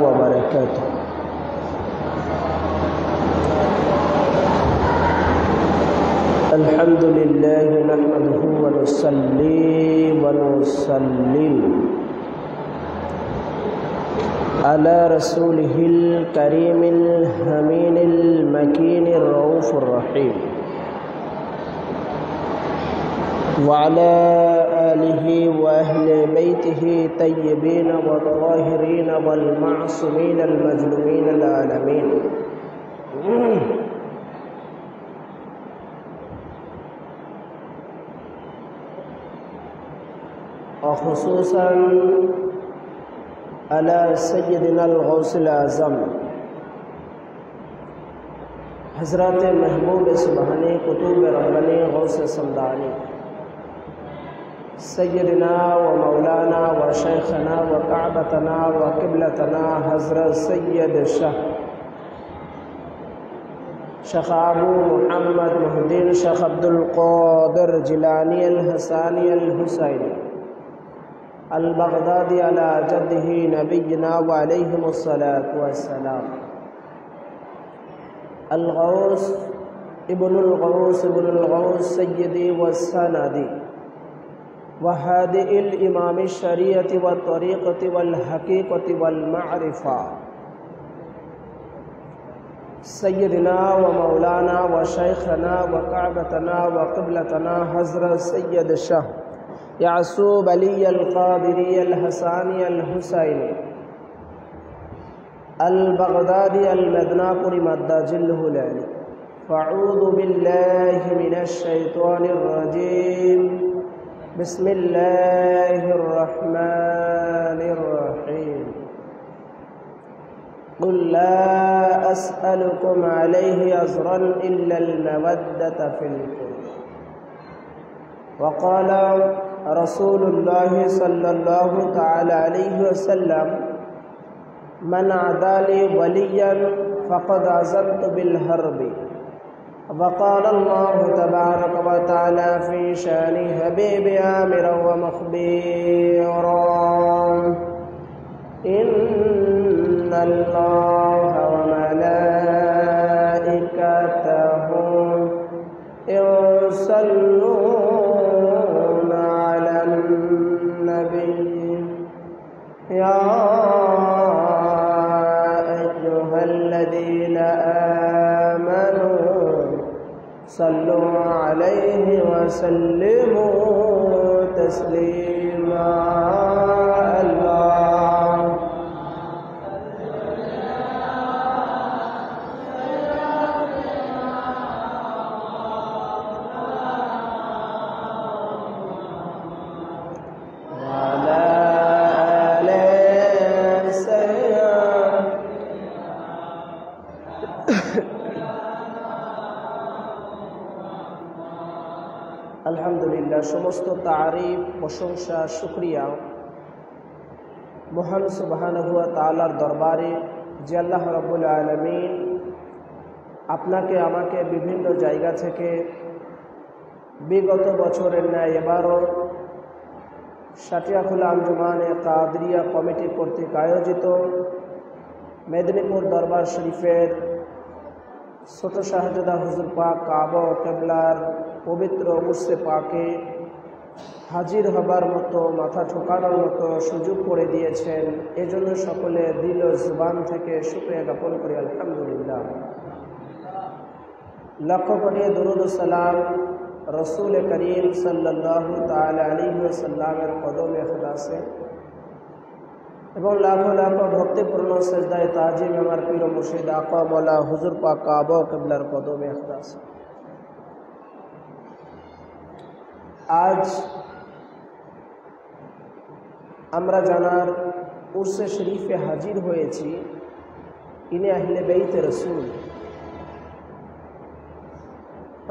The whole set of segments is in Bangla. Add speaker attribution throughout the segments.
Speaker 1: वबरकातुह। अल्हम्दुलिल्लाह नहमदुहु व नुसल्ली व नुसल्लिम अला रसूलिहिल करीमिल हमीनिल मकीनिर रऊफिर रहीम व अला आलिहि व अहले बैतिहि तय्यबीन व ताहिरीन वल मासूमीन अल मजलूमीन अल आलमीन। और खुसूसन अला सय्यदिना अल-गौसिल आज़म हज़रत महबूब सुबहानी कुतुब रब्बानी गौस समदानी सय्यदिना व मौलाना व शेखना व काबतना व क़िबलतना हज़रत सैयद शेख अबू मुहम्मद मुहद्दीन शेख अब्दुल क़ादिर जिलानी अल-हसानी अल-हुसैनी अल-बगदादी अला जद्दिही नबिय्यिना व अलैहिमुस्सलातु वस्सलाम। अल-गौस इब्नुल गौस सय्यदी व सनदी व हादिइल इमाम शरीयति व तरीक़ति वल हक़ीक़ति वल मारिफ़ा सय्यदना व मौलाना व शेखना व काबतना व क़िबलतना हज़रत सैयद शाह यासूब अली अल-क़ादिरी अल-हसानी अल-हुसैनी अल-बगदादी अल-मदनापुरी मद्दाजिल्लहुल अली। फ़अऊज़ु बिल्लाहि मिनश शैतानिर रजीम। बिस्मिल्लाहिर रहमानिर रहीम। क़ुल ला अस्अलुकुम अलैहि अज्रन इल्लल मवद्दत फिल क़ुर्ब। वक़ाल रसूलुल्लाह सल्लल्लाहु तआला अलैहि वसल्लम मन अदाली वलियन फ़क़द अज़नतु बिल हर्बि। वक़ाल अल्लाहु तबारक व तआला फ़ी शानि हबीबि आमिरन व मुख़बिरन इन्नल्लाह व मलाइकतहु युसल्लूना अलन नबी या अय्युहल्लज़ीना आमनू सल्लु अलैहि व सल्लिमू तस्लीमा। अल्हम्दुलिल्लाह समस्त तारीफ प्रशंसा शुक्रिया মহান সুবহানাহু ওয়া তাআলার দরবারে যে আল্লাহ রাব্বুল আলামিন আপনাকে আমাকে বিভিন্ন জায়গা থেকে বিগত বছরের ন্যায় এবারও সাটিয়াখুল আঞ্জুমানে কাদরিয়া কমিটি কর্তৃক আয়োজিত মেদিনীপুর দরবার শরীফের ছোট শাহজাদা হুজুর পাক কাবা ও কিবলার পবিত্র উরসে পাকে হাজির হবার মতো মাথা ঠোকানোর মতো সুযোগ করে দিয়েছেন। এজন্য সকলে দিল ও জুবান থেকে শুকরিয়া জ্ঞাপন করি আলহামদুলিল্লাহ। লাখ কোটি দরুদ ও সালাম রসুল করিম সাল্লাল্লাহু তাআলা আলাইহি ওয়াসাল্লামের কদমে খুদাসে এবং লাখো লাখো ভক্তিপূর্ণ সেজদায়ে তাজিম আমার পীর ও মুর্শিদ আকা মওলা হুজুর পাক কাবা ও কিবলার কদমে খুদাসে। আজ আমরা জানার উরসে শরীফে হাজির হয়েছি ইনি আহলে বেইতে রসুল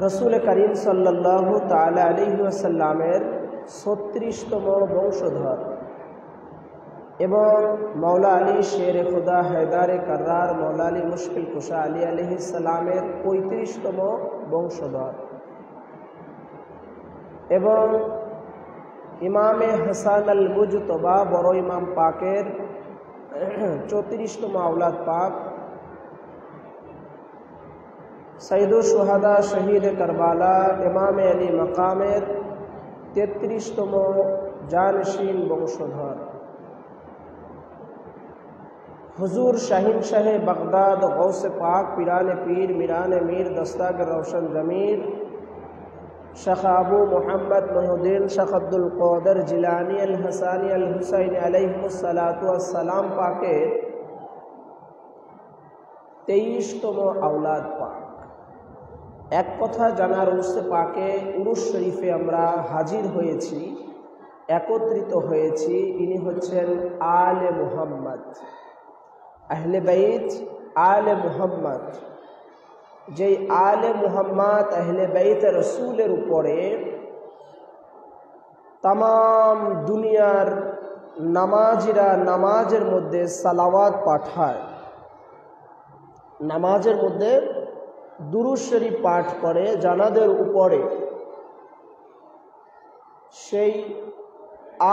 Speaker 1: রসুল করিম সাল্লাল্লাহু তাআলা আলাইহি ওয়াসাল্লামের ৩৬তম বংশধর এবং মৌলা আলী শের খুদা हैदारे कर्रार मौला अली मुश्किल कुशा अली अलैहिस सालामेर ৩৫তম বংশধর এবং ইমামে হাসান আল মুজতবা বড় ইমাম পাকের 34তম আওলাদ পাক সৈয়দুল শুহাদা শহীদ কারবালা ইমাম আলী মাকামের 33তম জানশীন বংশধর হুজুর শাহিন শাহে বাগদাদ গৌসে পাক পিরানে পীর মিরানে মীর দস্তাগর রওশন জমির शेख अबू मोहम्मद मोहुद्दीन शेख अब्दुल कादिर जिलानी अल हसानी अल हुसैन अलैहिमुस्सलातु वस्सलाम पाकेर 23তম আওলাদ পাক। এক কথা জানার উরসে পাকে উরুস শরীফে আমরা হাজির হয়েছি, একত্রিত হয়েছি। ইনি হচ্ছেন আলে মুহাম্মদ, আহলে বাইত আলে মুহাম্মদ। যেই আলে মুহাম্মদ আহলে বাইত রসুলের উপরে তামাম দুনিয়ার নামাজিরা নামাজের মধ্যে সালাওয়াত পাঠায়, নামাজের মধ্যে দুরূদ শরীফ পাঠ করে জানাদের উপরে, সেই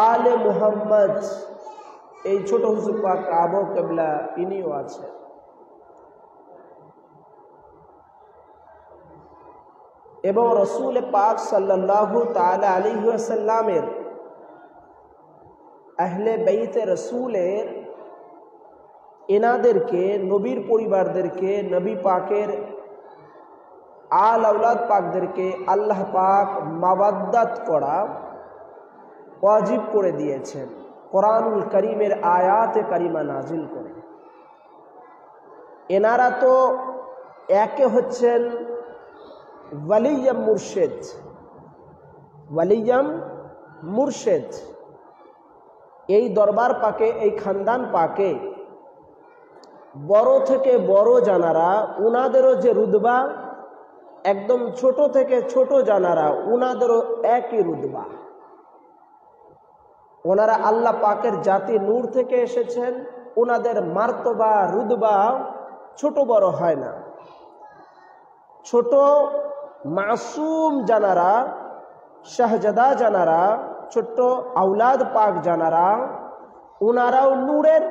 Speaker 1: আলে মুহাম্মদ এই ছোট হুজুর পাক কাবা কিবলা ইনিও আছে। এবং রসুল পাক সাল্লাল্লাহু তাআলা আলাইহি ওয়াসাল্লামের আহলে বাইতে রসুলের এনাদেরকে, নবীর পরিবারদেরকে, নবী পাকের আল আওলাদ পাকদেরকে আল্লাহ পাক মাওয়াদ্দাত করা ওয়াজিব করে দিয়েছেন কোরআনুল করিমের আয়াতে কারিমা নাজিল করে। এনারা তো একে হচ্ছেন ওয়ালিয়াম মুর্শেদ, ওয়ালিয়াম মুর্শেদ। এই দরবার পাকে, এই খানদান পাকে বড় থেকে বড় জানারা, উনাদেরও যে রুতবা, একদম ছোট থেকে ছোট জানারা উনাদেরও একই রুতবা। ওনারা আল্লাহ পাকের জাতি নূর থেকে এসেছেন, ওনাদের মার্তবা রুতবা ছোট বড় হয় না। ছোট মাসুম জানারা, শাহজাদা জানারা, ছোট্ট আওলাদ পাক জানারা, উনারাও নূরের।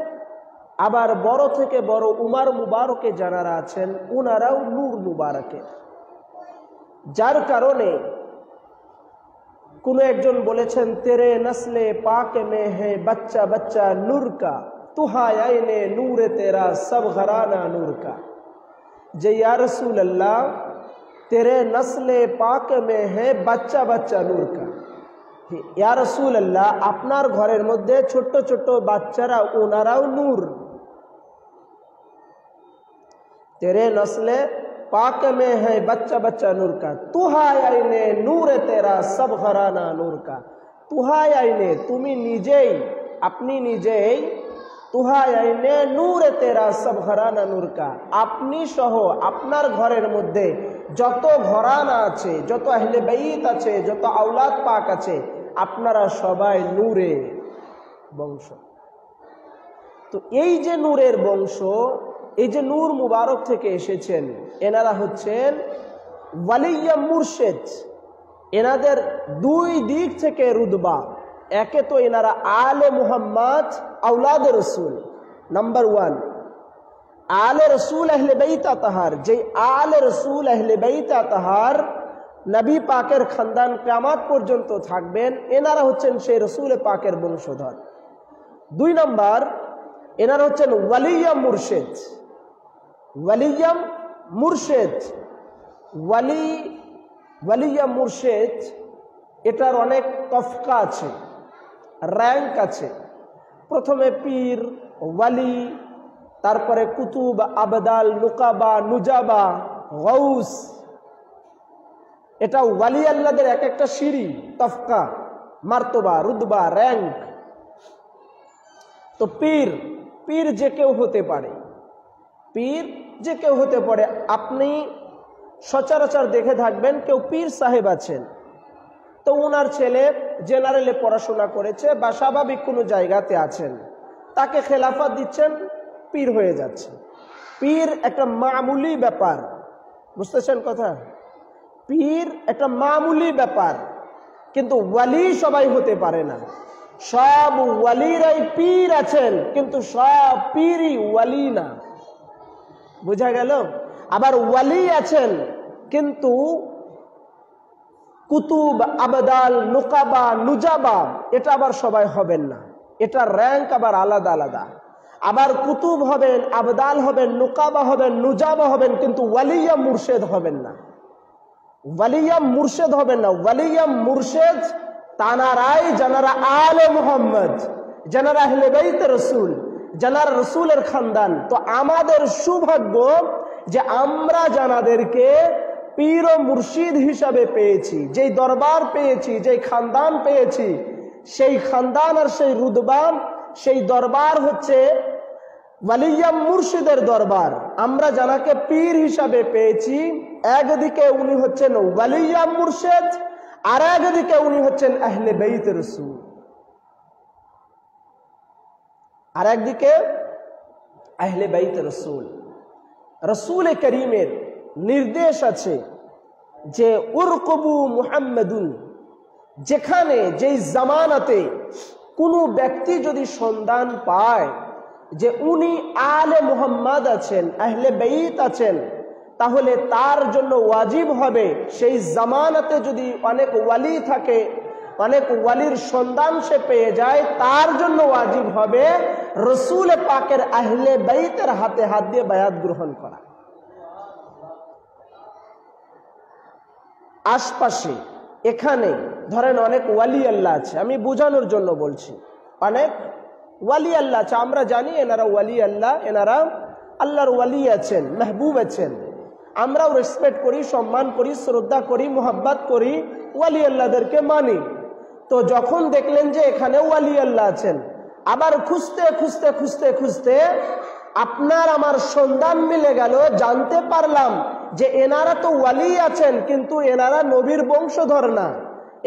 Speaker 1: আবার বড় থেকে বড় উমার মুবারকে জানারা আছেন, উনারাও নূর মুবারকের। যার কারণে কোন একজন বলেছেন, তেরে নসলে পাক মে হে বচ্চা বচ্চা নূর কা, তুহায় আইনে নূরে তেরা সব ঘরানা নূর কা। যে ইয়া রসুল আল্লাহ, तेरे नस्ले पाक में है बच्चा बच्चा नूर का। या रसूल अल्लाह, আপনার ঘরের মধ্যে ছোট ছোট বাচ্চারা ওনারাও নূর। तेरे नस्ले पाक में है बच्चा बच्चा नूर का, तुहाय आईने नूर तेरा सब घराना नूर का। तुहाय आईने, তুমি নিজেই, আপনি নিজেই, তুহায় আইনে নূরে তেরা সব ঘরানা নূর কা, আপনি সহ আপনার ঘরের মধ্যে যত ঘরানা আছে, যত আহলে বাইত আছে, যত আওলাদ পাক আছে, আপনারা সবাই নূরে বংশ। তো এই যে নূরের বংশ, এই যে নূর মুবারক থেকে এসেছেন, এনারা হচ্ছেন ওয়ালিয়া মুর্শেদ। এনাদের দুই দিক থেকে রুতবা। একে তো এনারা আলে মুহাম্মদ আওলাদ রসুল, নাম্বার 1। আলে রসুল আহলে বাইত আতহার, যে আলে রসুল আহলে বাইত আতহার নবী পাকের খানদান কিয়ামত পর্যন্ত থাকবেন, এনারা হচ্ছেন সেই রসুল পাকের বংশধর। 2 নম্বর, এনারা হচ্ছেন ওয়ালিয়াম মুর্শেদ। ওয়ালিয়াম মুর্শেদ, ওয়ালিয়াম মুর্শেদ, এটার অনেক তফকা আছে, র্যাঙ্ক আছে। প্রথমে পীর, ওয়ালি, তারপরে কুতুব, আবদাল, নুকাবা, নুজাবা, গৌস। এটা ওয়ালি আল্লাহদের এক একটা সিঁড়ি, তফকা, মার্তবা, রুতবা, র্যাঙ্ক। তো পীর, পীর যে কেউ হতে পারে, পীর যে কেউ হতে পারে। আপনি সচরাচর দেখে থাকবেন কেউ পীর সাহেব আছেন, তো ওনার ছেলে জেনারেলে পড়াশোনা করেছে বা স্বাভাবিক কোনো জায়গাতে আছেন, তাকে খেলাফত দিচ্ছেন, পীর হয়ে যাচ্ছে। পীর একটা মামুলি ব্যাপার, বুঝতেছেন কথা? পীর একটা মামুলি ব্যাপার, কিন্তু ওয়ালি সবাই হতে পারে না। সব ওয়ালিরাই পীর আছেন, কিন্তু সব পীরই ওয়ালি না। বোঝা গেল? আবার ওয়ালি আছেন, কিন্তু কুতুব, আবদাল, নুকাবা, নুজাবা এটা আবার সবাই হবেন না। এটার র্যাঙ্ক আবার আলাদা আলাদা। আবার কুতুব হবেন, আবদাল হবেন, নুকাবা হবেন, নুজাবা হবেন, কিন্তু ওয়ালিয়া মুর্শেদ হবেন না। ওয়ালিয়া মুর্শেদ হবেন না। ওয়ালিয়া মুর্শেদ তানারাই যারা আলে মুহাম্মদ, যারা আহলে বাইত রাসূল, যারা রাসূলের খানদান। তো আমাদের সৌভাগ্য যে আমরা যাদেরকে পীর ও মুর্শিদ হিসাবে পেয়েছি, যেই দরবার পেয়েছি, যেই খানদান পেয়েছি, সেই খানদান আর সেই রুদবান, সেই দরবার হচ্ছে ওয়ালিয়া মুর্শিদের দরবার। আমরা যাকে পীর হিসাবে পেয়েছি, একদিকে উনি হচ্ছেন ওয়ালিয়া মুর্শিদ, আর একদিকে উনি হচ্ছেন আহলে বাইত রাসূল। আর একদিকে আহলে বাইত রাসূল। রাসূল করিমের নির্দেশ আছে যে উরকুবু মুহাম্মাদুন, যেখানে যেই জামানাতে কোনো ব্যক্তি যদি সন্ধান পায় যে উনি আলে মুহাম্মদ আছেন, আহলে বাইত আছেন, তাহলে তার জন্য ওয়াজিব হবে, সেই জামানাতে যদি অনেক ওয়ালি থাকে, অনেক ওয়ালির সন্ধান সে পেয়ে যায়, তার জন্য ওয়াজিব হবে রাসূল পাকের আহলে বাইতের হাতে হাত দিয়ে বায়াত গ্রহণ করা। আশপাশে এখানে ধরেন অনেক ওয়ালি আল্লাহ আছে, আমি বোঝানোর জন্য বলছি, অনেক ওয়ালি আল্লাহ আছে, আমরা জানি এনারা ওয়ালি আল্লাহ, এনারা আল্লাহর ওয়ালি আছেন, মেহবুব আছেন, আমরাও রেসপেক্ট করি, সম্মান করি, শ্রদ্ধা করি, মোহাব্বত করি, ওয়ালি আল্লাহদেরকে মানি। তো যখন দেখলেন যে এখানে ওয়ালি আল্লাহ আছেন, আবার খুঁজতে খুঁজতে খুঁজতে খুঁজতে আপনার আমার সন্ধান মিলে গেল, জানতে পারলাম যে এনারা তো ওয়ালি আছেন, কিন্তু এনারা নবীর বংশধর না,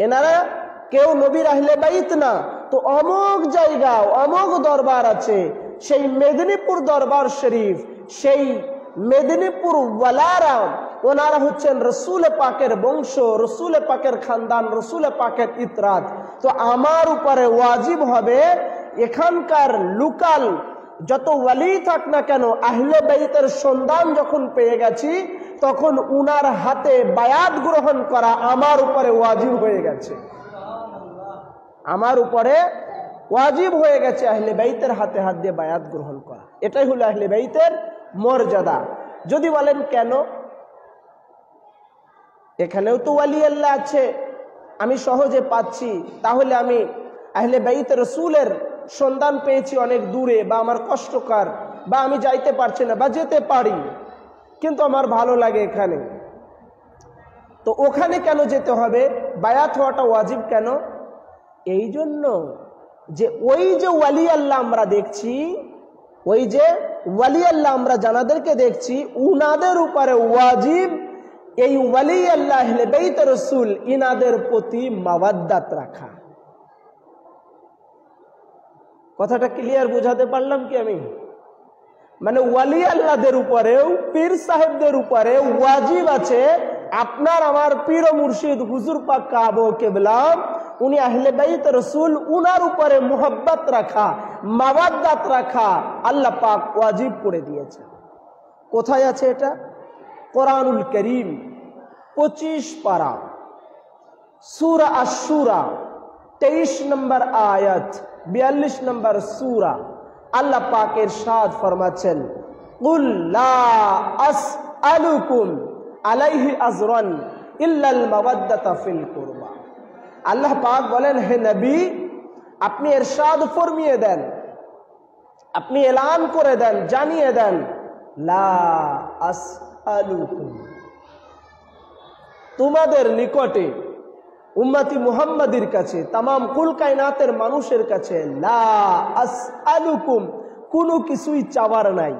Speaker 1: এনারা কেউ নবীর আহলে বাইত না। তো অমুক জায়গা, অমুক দরবার আছে, সেই মেদিনীপুর দরবার শরীফ, সেই মেদিনীপুর ওয়ালারা, ওনারা হচ্ছেন রসুল পাকের বংশ, রসুল পাকের খানদান, রসুল পাকের ইতরাত। তো আমার উপরে ওয়াজিব হবে এখানকার লোকাল যত ওয়ালি থাক না কেন, আহলে বাইতের সন্ধান যখন পেয়ে গেছি, তখন উনার হাতে বায়াত গ্রহণ করা আমার উপরে ওয়াজিব হয়ে গেছে। আমার উপরে ওয়াজিব হয়ে গেছে আহলে বাইতের হাতে হাত দিয়ে বায়াত গ্রহণ করা। এটাই হলো আহলে বাইতের মর্যাদা। যদি বলেন কেন, এখানেও তো ওয়ালি আল্লাহ আছে, আমি সহজে পাচ্ছি, তাহলে আমি আহলে বাইত রাসূলের সন্ধান পেয়েছি অনেক দূরে, বা আমার কষ্টকর, বা আমি যাইতে পারছি না, বা যেতে পারি কিন্তু আমার ভালো লাগে এখানে, তো ওখানে কেন যেতে হবে? বায়াত হওয়াটা ওয়াজিব কেন? এই জন্য যে ওই যে ওয়ালি আল্লাহ আমরা দেখছি, ওই যে ওয়ালি আল্লাহ আমরা যাদেরকে দেখছি, উনাদের উপরে ওয়াজিব এই ওয়ালি আল্লাহ আহলে বাইত রাসূল ইনাদের প্রতি মাওয়াদ্দাত রাখা। কথাটা ক্লিয়ার বুঝাতে পারলাম কি আমি? মানে ওয়ালি আল্লাহদের উপরেও, পীর সাহেবদের উপরে ওয়াজিব আছে আপনার আমার পীর ও মুর্শিদ হুজুর পাক কাবা কিবলা, উনি আহলে বাইত রাসূল, উনার উপরে মুহাব্বত রাখা, মাওয়াদ্দাত রাখা আল্লাহ পাক ওয়াজিব করে দিয়েছেন। কোথায় আছে এটা? কোরআনুল করিম 25 পারা, সূরা আশ-শূরা 23 নম্বর আয়াত, 42 নম্বর সূরা। আল্লাহ পাক ইরশাদ ফরমাচ্ছেন, কুল লা আসআলুকুম আলাইহি আজরান ইল্লাল মাওয়াদ্দাতা ফিল কুরবা। আল্লাহ পাক বলেন, হে নবী, আপনি ইরশাদ ফরমিয়ে দেন, আপনি এলান করে দেন, জানিয়ে দেন, লা আসআলুকুম, তোমাদের নিকটে, উম্মতি মুহাম্মাদির কাছে, তামাম কুল কায়নাতের মানুষের কাছে, লা আসআলুকুম, কোনো কিছুই চাওয়ার নাই।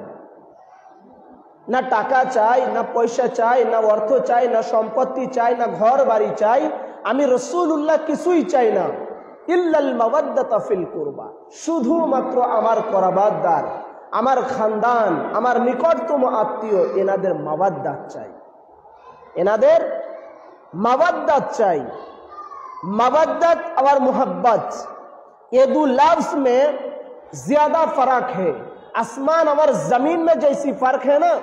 Speaker 1: না টাকা চাই, না পয়সা চাই, না অর্থ চাই, না সম্পত্তি চাই, না ঘর বাড়ি চাই, আমি রাসূলুল্লাহ কিছুই চাই না। ইল্লাল মাওয়াদ্দাতা ফিল কুরবা, শুধুমাত্র আমার করাবাতদার, আমার খানদান, আমার নিকটতম আত্মীয়, এনাদের মাওয়াদ্দাত চাই, এনাদের মাওয়াদ্দাত চাই। মাওয়াদ্দাত আবার মুহাব্বত, ये दो लफ्ज में ज्यादा फर्क है। आसमान और जमीन में जैसी फर्क है ना,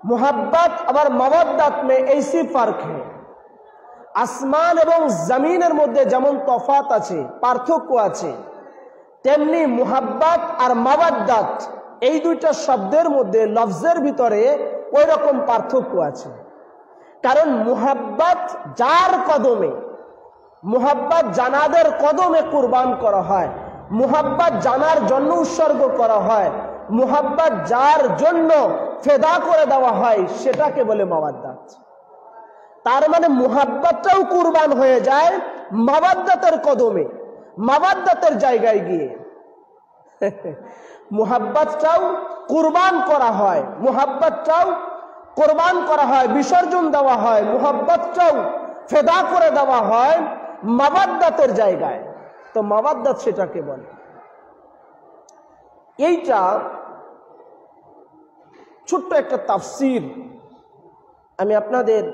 Speaker 1: मोहब्बत और मवद्दत में ऐसी फर्क है। আসমান এবং জমিনের মধ্যে যেমন তফাত আছে, পার্থক্য আছে, তেমনি মুহাব্বত আর মাওয়াদ্দাত এই দুইটা শব্দের মধ্যে লফজের ভিতরে ওই রকম পার্থক্য আছে। কারণ মুহাব্বত যার কদমে, মুহাব্বত জানাদের কদমে কুরবান করা হয়, মুহাব্বত জানার জন্য উৎসর্গ করা হয়, মুহাব্বত যার জন্য ফেদা করে দেওয়া হয়, সেটাকে বলে মাওয়াদ্দাত। তার মানে মুহাব্বতটাও কুরবান হয়ে যায় মাওয়াদ্দাতের কদমে, মাওয়াদ্দাতের জায়গায় গিয়ে। মুহাব্বতটাও কুরবান করা হয়, মুহাব্বতটাও কুরবান করা হয়, বিসর্জন দেওয়া হয়, মুহাব্বতটাও ফেদা করে দেওয়া হয় মাওয়াদ্দাতের জায়গায়। তো মাওয়াদ্দাত সেটাকে বলে। এইটা ছোট্ট একটা তাফসীর আমি আপনাদের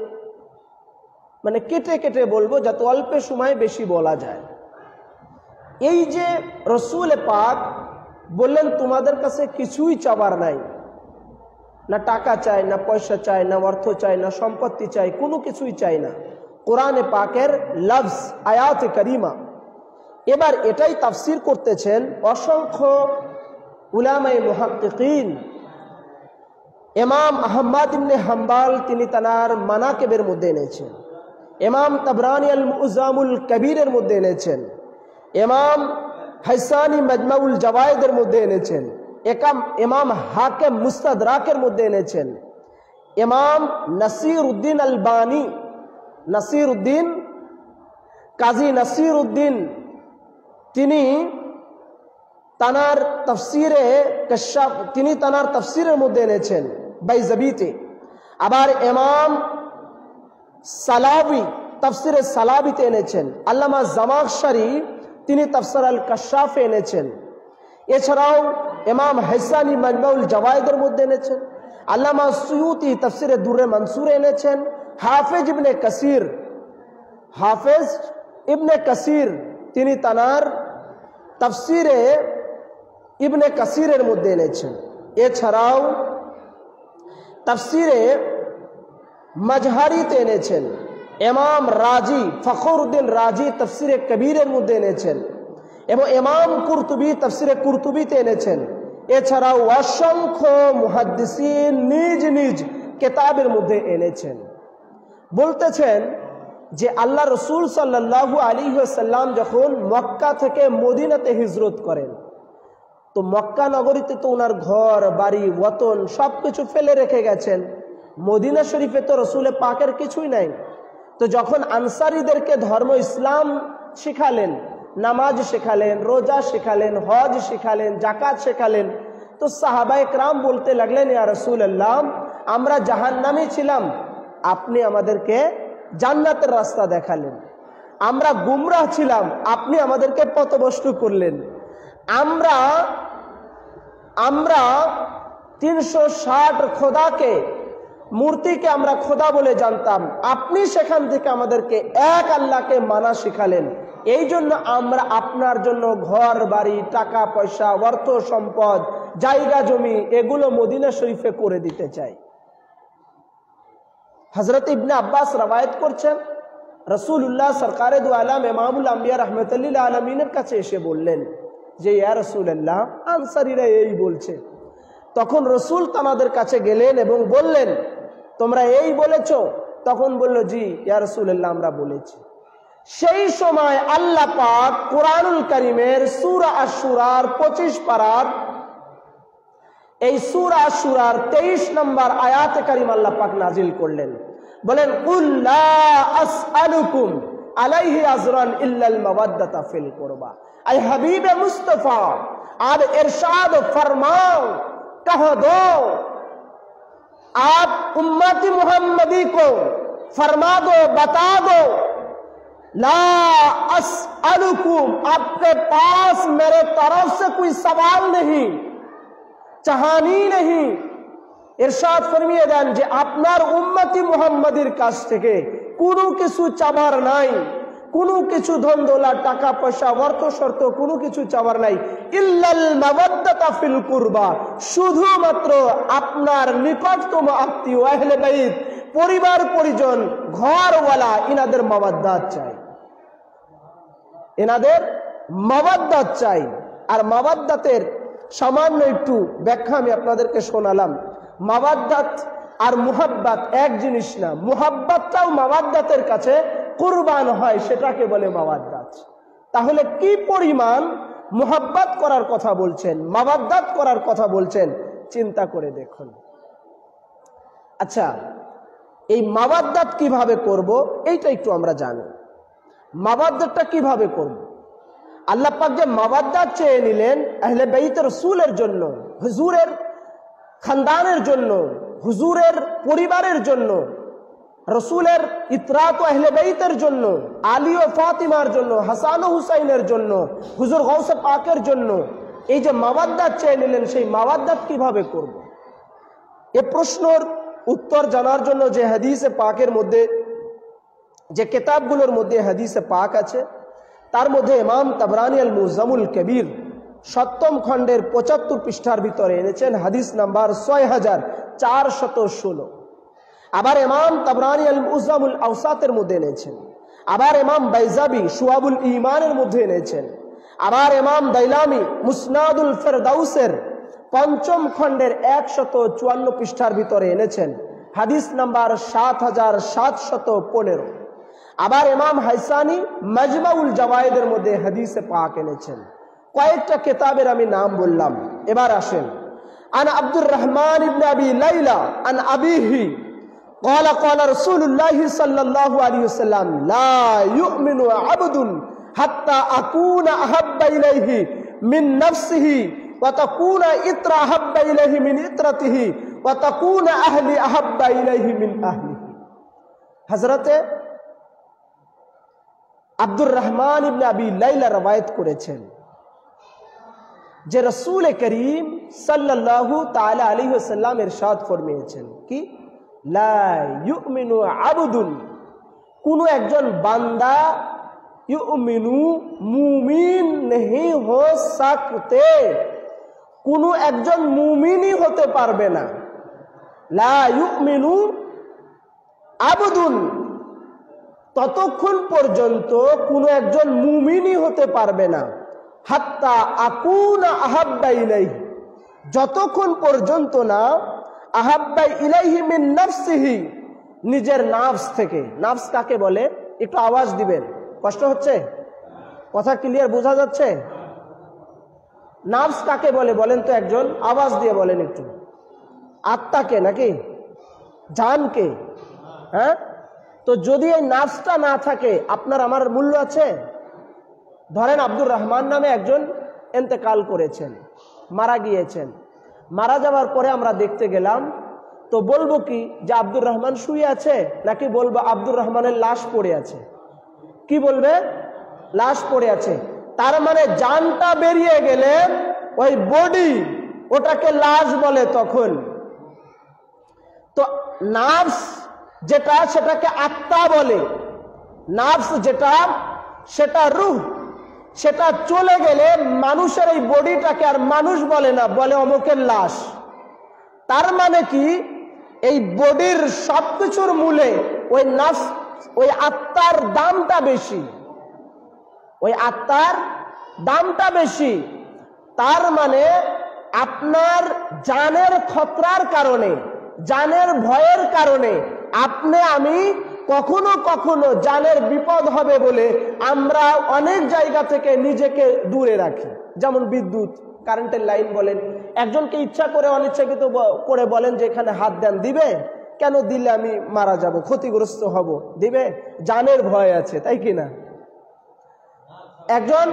Speaker 1: মানে কেটে কেটে বলবো, যাতে অল্প সময়ে বেশি বলা যায়। এই যে রসুল পাক বললেন তোমাদের কাছে কিছুই চাবার নাই, না টাকা চাই, না পয়সা চাই, না অর্থ চাই, না সম্পত্তি চাই, কোনো কিছুই চাই না। কোরআনে পাকের লফজ আয়াতে করিমা। এবার এটাই তাফসীর করতেছেন অসংখ্য উলামায়ে মুহাক্কিকিন। ইমাম আহমদ ইবনে হাম্বল তিনি তার মানাকিবের মধ্যে এনেছেন, ইমাম তাবরানি আল মুজামুল কবিরের মধ্যে এনেছেন, ইমাম হাইসানি মাজমাউল জাওয়ায়েদের মধ্যে এনেছেন, ইমাম হাকিম মুস্তাদরাকের মধ্যে এনেছেন, ইমাম নাসিরউদ্দিন আলবানী, নাসিরউদ্দিন কাজী নাসিরউদ্দিন তিনি তানার তাফসীরে কাশাফ, তিনি তানার তাফসীরের মধ্যে এনেছেন বাইজাবিতে। আবার ইমাম সালাবি তাফসীরে সালাবিতে এনেছেন, আল্লামা জামাখশরী তিনি তাফসীর আল কাশাফে এনেছেন। এছাড়াও ইমাম হাইসানি মাজমাউল জাওয়ায়েদের মধ্যে এনেছেন, আল্লামা সুয়ুতি তাফসীরে দুররে মনসুরে এনেছেন, হাফেজ ইবনে কাসির, হাফেজ ইবনে কাসির তিনি তানার তাফসীরে ইবনে কাসিরের মধ্যে এনেছেন। এছাড়াও তাফসীরে মাজহারিতে এনেছেন, ইমাম রাজি ফখরউদ্দিন রাজি তাফসীরে কবিরের মধ্যে এনেছেন, এবং ইমাম কুরতুবী তাফসীরে কুরতুবীতে এনেছেন। এছাড়াও অসংখ্য মুহাদ্দিসিন নিজ নিজ কিতাবের মধ্যে এনেছেন। বলতেছেন যে আল্লাহ রসুল সাল্লাল্লাহু আলাইহি ওয়াসাল্লাম যখন মক্কা থেকে মদিনাতে হিজরত করেন, তো মক্কা নগরীতে তো ওনার ঘর বাড়ি ওয়াতন সবকিছু ফেলে রেখে গেছেন। মদিনা শরীফে তো রসুল পাকের কিছুই নাই। তো যখন আনসারীদেরকে ধর্ম ইসলাম শিখালেন, নামাজ শেখালেন, রোজা শেখালেন, হজ শেখালেন, জাকাত শেখালেন, তো সাহাবায়ে কেরাম বলতে লাগলেন, ইয়া রাসূলুল্লাহ, আমরা জাহান্নামে ছিলাম, আপনি আমাদেরকে জান্নাতের রাস্তা দেখালেন। আমরা গুমরাহ ছিলাম, আপনি আমাদেরকে পথভ্রষ্ট করলেন। আমরা 360 খোদাকে, মূর্তিকে আমরা খোদা বলে জানতাম, আপনি সেখান থেকে আমাদেরকে এক আল্লাহকে মানা শিখালেন। এই জন্য আমরা আপনার জন্য ঘর বাড়ি, টাকা পয়সা, অর্থ সম্পদ, জায়গা জমি এগুলো মদিনা শরীফে করে দিতে চাই। হযরত ইবনে আব্বাস রওয়ায়াত করছেন, রাসূলুল্লাহ সরকারে দু আলম ইমামুল আম্বিয়া রাহমাতুল লিল আলামিনের কাছে এসে বললেন যে ইয়া রাসূলুল্লাহ, আনসারীরা এই বলছে। তখন রসুল তাদের কাছে গেলেন এবং বললেন, তোমরা এই বলেছো? তখন বলল, জি ইয়া রাসূলুল্লাহ, আমরা বলেছি। সেই সময় আল্লাহ পাক কুরআনুল কারীমের সূরা আশ-শুরার 25 পারার এই সূরা আশ-শুরার 23 নম্বর আয়াতে কারীমা আল্লাহ পাক নাজিল করলেন। বলেন, কুল লা আসআলুকুম আলাইহি আজরান ইল্লাল মাওয়াদ্দাতা ফিল কুরবা। ऐ हबीब मुस्तफा, आप इरशाद फरमाओ, कह दो, आप उम्मती मुहम्मदी को फरमा दो, बता दो, ला अस्अलुकुम, आपके पास मेरे तरफ से कोई सवाल नहीं, चाहानी नहीं। इरशाद फरमिয়ে দেন যে আপনার উম্মতি মুহাম্মাদির কাছ থেকে কোনো কিছু চাবার নাই, কোনো কিছু ধন দৌলত টাকা পয়সা অর্থ শর্ত কোনো কিছু চাওয়ার নাই, ইল্লাল মাওয়াদ্দাতা ফিল কুরবা, শুধুমাত্র আপনার নিকটতম আত্মীয় আহলে বাইত পরিবার পরিজন ঘরওয়ালা ইনাদের মাওয়াদ্দাত চাই, এনাদের মাওয়াদ্দাত চাই। আর মাওয়াদ্দাতের সামান্য একটু ব্যাখ্যা আমি আপনাদেরকে শোনালাম। মাওয়াদ্দাত আর মুহাব্বাত এক জিনিস না, মুহাব্বাতটাও মাওয়াদ্দাতের কাছে কুরবান হয়, সেটাকে বলে মাওয়াদ্দাত। তাহলে কি পরিমাণ মুহাব্বাত করার কথা বলছেন, মাওয়াদ্দাত করার কথা বলছেন, চিন্তা করে দেখুন। আচ্ছা, এই মাওয়াদ্দাত কিভাবে করব এইটা একটু আমরা জানি। মাওয়াদ্দাতটা কিভাবে করব? আল্লাহ পাক যে মাওয়াদ্দাত চেয়ে নিলেন আহলে বাইত রাসূলের জন্য, হুজুরের খানদানের জন্য, হুজুরের পরিবারের জন্য, রসুলের ইতরাত ও আহলে বাইতের জন্য, আলী ও ফাতিমার জন্য, হাসান ও হুসাইনের জন্য, হুজুর গৌসে পাকের জন্য, এই যে মাওয়াদ্দাত চেয়ে নিলেন, সেই মাওয়াদ্দাত কিভাবে করব? এ প্রশ্নের উত্তর জানার জন্য যে হাদিসে পাকের মধ্যে, যে কিতাবগুলোর মধ্যে হাদিসে পাক আছে, তার মধ্যে ইমাম তাবরানী আল মুজামুল কবির 7ম খণ্ডের 75 পৃষ্ঠার ভিতরে এনেছেন হাদিস নাম্বার 6416। আবার ইমাম তাবরানী আল মুজামুল আওসাতের মধ্যে এনেছেন, আবার ইমাম বাইজাবি শুআবুল ঈমানের মধ্যে এনেছেন, আবার ইমাম দাইলামি মুসনাদুল ফেরদাউসের 5ম খণ্ডের 154 পৃষ্ঠার ভিতরে এনেছেন হাদিস নাম্বার 7715। আবার ইমাম হাইসানি মাজমাউল জাওয়ায়েদের মধ্যে হাদিসে পাক এনেছেন। কয়েকটা কিতাবের আমি নাম বললাম, এবার আসেন। আন আব্দুর রহমান ইবনে আবি লাইলা আন আবিহি قال قال رسول الله صلى الله عليه وسلم لا يؤمن عبد حتى أكون أحب إليه من نفسه وتكون إطر أحب إليه من إطرته وتكون أهلي أحب إليه من أهله। হযরত আব্দুর রহমান ইবনে আবি লাইলা রওয়ায়াত করেছেন যে রাসূল করিম সাল্লাল্লাহু তাআলা আলাইহি ওয়াসাল্লাম ইরশাদ ফরমিয়েছেন কি, লা ইউমিনু আবদুন, কোন একজন বান্দা ইউমিনু মুমিন नहीं हो सकते, কোন একজন মুমিনই হতে পারবে না। লা ইউমিনু আবদুন, ততক্ষণ পর্যন্ত কোন একজন মুমিনই হতে পারবে না, হাত্তা আকুনা আহাব্বা ইলাইহি, যতক্ষণ পর্যন্ত না আহাব্বা ইলাইহি মিন নাফসিহি, নিজের নাফস থেকে। নাফস কাকে বলে? একটু আওয়াজ দিবেন, কষ্ট হচ্ছে? কথা ক্লিয়ার বোঝা যাচ্ছে? নাফস কাকে বলে বলেন তো, একজন আওয়াজ দিয়ে বলেন একটু। আত্মাকে নাকি জানকে? হ্যাঁ, তো যদি এই নাফসটা না থাকে আপনার আমার মূল্য আছে? ধরেন আব্দুর রহমান নামে একজন ইন্তেকাল করেছেন, মারা গিয়েছেন। মারা যাওয়ার পরে আমরা দেখতে গেলাম, তো বলবো কি যে আব্দুর রহমান শুয়ে আছে, নাকি বলবো আব্দুর রহমানের লাশ পড়ে আছে? কি বলবে? লাশ পড়ে আছে। তার মানে জানটা বেরিয়ে গেলে ওই বডি, ওটাকে লাশ বলে তখন। তো নাফস যেটা, সেটাকে আত্মা বলে। নাফস যেটা, সেটা রূহ। সেটা চলে গেলে মানুষের এই বডিটাকে আর মানুষ বলে না, বলে অমুকের লাশ। তার মানে কি, এই বডির সবকিছুর মূলে ওই নাফস, ওই আত্মার দামটা বেশি, ওই আত্মার দামটা বেশি। তার মানে আপনার জানের খতরার কারণে, জানের ভয়ের কারণে আপনি আমি কখনো কখনো জানের বিপদ হবে বলে আমরা অনেক জায়গা থেকে নিজেকে দূরে রাখি। যেমন বিদ্যুৎ, কারেন্টের লাইন বলেন, একজনকে ইচ্ছা করে অনিচ্ছাকৃত করে বলেন যে এখানে হাত দেন, দিবে কেন? দিলে আমি মারা যাব, ক্ষতিগ্রস্ত হব, দিবে? জানের ভয় আছে, তাই কি না? একজন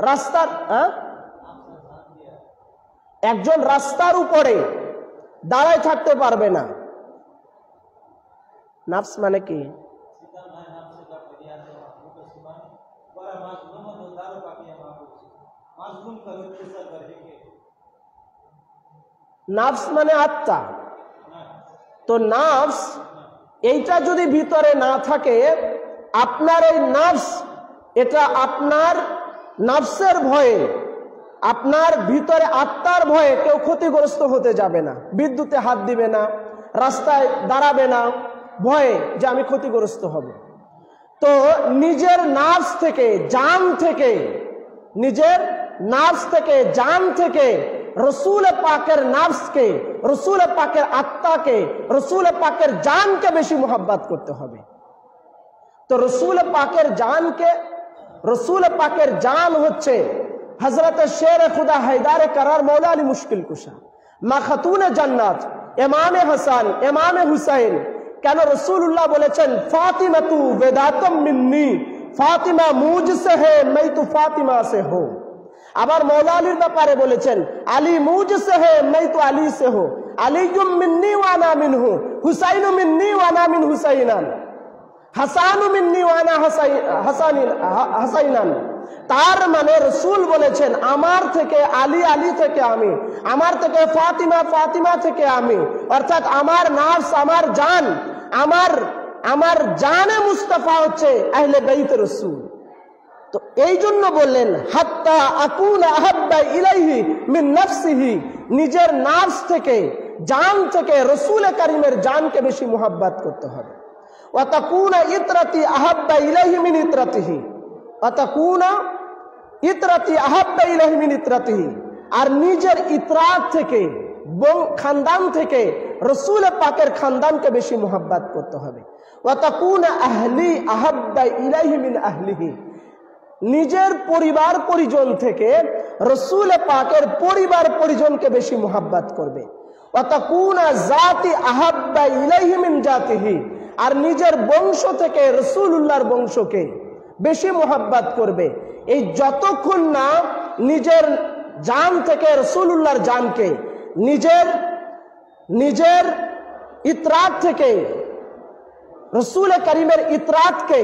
Speaker 1: রাস্তার একজন রাস্তার উপরে দাঁড়ায় থাকতে পারবে না। নাফস মানে কি? নাফস মানে আত্মা। তো নাফস এইটা যদি ভিতরে না থাকে, আপনার এই নাফস এটা আপনার নফসের ভয়ে, আপনার ভিতরে আত্মার ভয়ে কেউ ক্ষতিগ্রস্ত হতে যাবে না, বিদ্যুতে হাত দিবে না, রাস্তায় দাঁড়াবে না ভয়ে যে আমি ক্ষতিগ্রস্ত হব। তো নিজের নফস থেকে, জান থেকে, নিজের নফস থেকে, জান থেকে রসুল পাকের নফসকে, রসুল পাকের আত্মাকে, রসুল পাকের জানকে বেশি মোহাব্বত করতে হবে। তো রসুল পাকের জানকে, রসুল পাকের জান হচ্ছে হযরত শের খুদা হায়দার करार मौला अली मुश्किल कुशा, মা খাতুনে জান্নাত, ইমামে হাসান, ইমামে হুসাইন। কেন রসুল্লাহ বলেছেন ফাতিমা তু বেদাতম মিন্নি, ফাতিমা মুঝসে হে मैं तो फातिमा से हूं। আবার মৌলা আলীর ব্যাপারে বলেছেন আলী মুঝসে হে मैं तो अली से हूं, अलीयुम मिन्नी व अना मिनहु, हुसैन मिन्नी व अना मिन हुसैनान, হাসানু মিন্নি ওয়া আনা হাসাইনান। তার মানে রসুল বলেছেন আমার থেকে আলী, আলী থেকে আমি, আমার থেকে ফাতিমা, ফাতিমা থেকে আমি, অর্থাৎ আমার নফস, আমার জান, আমার জানে মুস্তাফা হচ্ছে আহলে বাইত রসুল। তো এই জন্য বললেন হাত্তা আকুনা আহাব্বা ইলাইহি মিন নফসিহি, নিজের নফস থেকে, জান থেকে রসুল করিমের জানকে বেশি মুহাব্বত করতে হবে। ওয়াতাকুনা ইতরাতি আহাব্বা ইলাইহি মিন ইতরাতিহি, ওয়াতাকুনা ইতরাতি আহাব্বা ইলাইহি মিন ইতরাতিহি, আর নিজের ইতরাত থেকে, খানদান থেকে রসুল পাকের খানদানকে বেশি মুহাব্বত করতে হবে। ওয়াতাকুনা আহলি আহাব্বা ইলাইহি মিন আহলিহি, নিজের পরিবার পরিজন থেকে রসুল পাকের পরিবার পরিজনকে বেশি মুহাব্বত করবে। ওয়াতাকুনা জাতি আহাব্বা ইলাইহি মিন জাতিহি, আর নিজের বংশ থেকে রসুলুল্লাহর বংশকে বেশি মুহাব্বত করবে। এই যতক্ষণ না নিজের জান থেকে রসুলুল্লাহর জানকে, নিজের ইতরাত থেকে রসুল করিমের ইতরাতকে,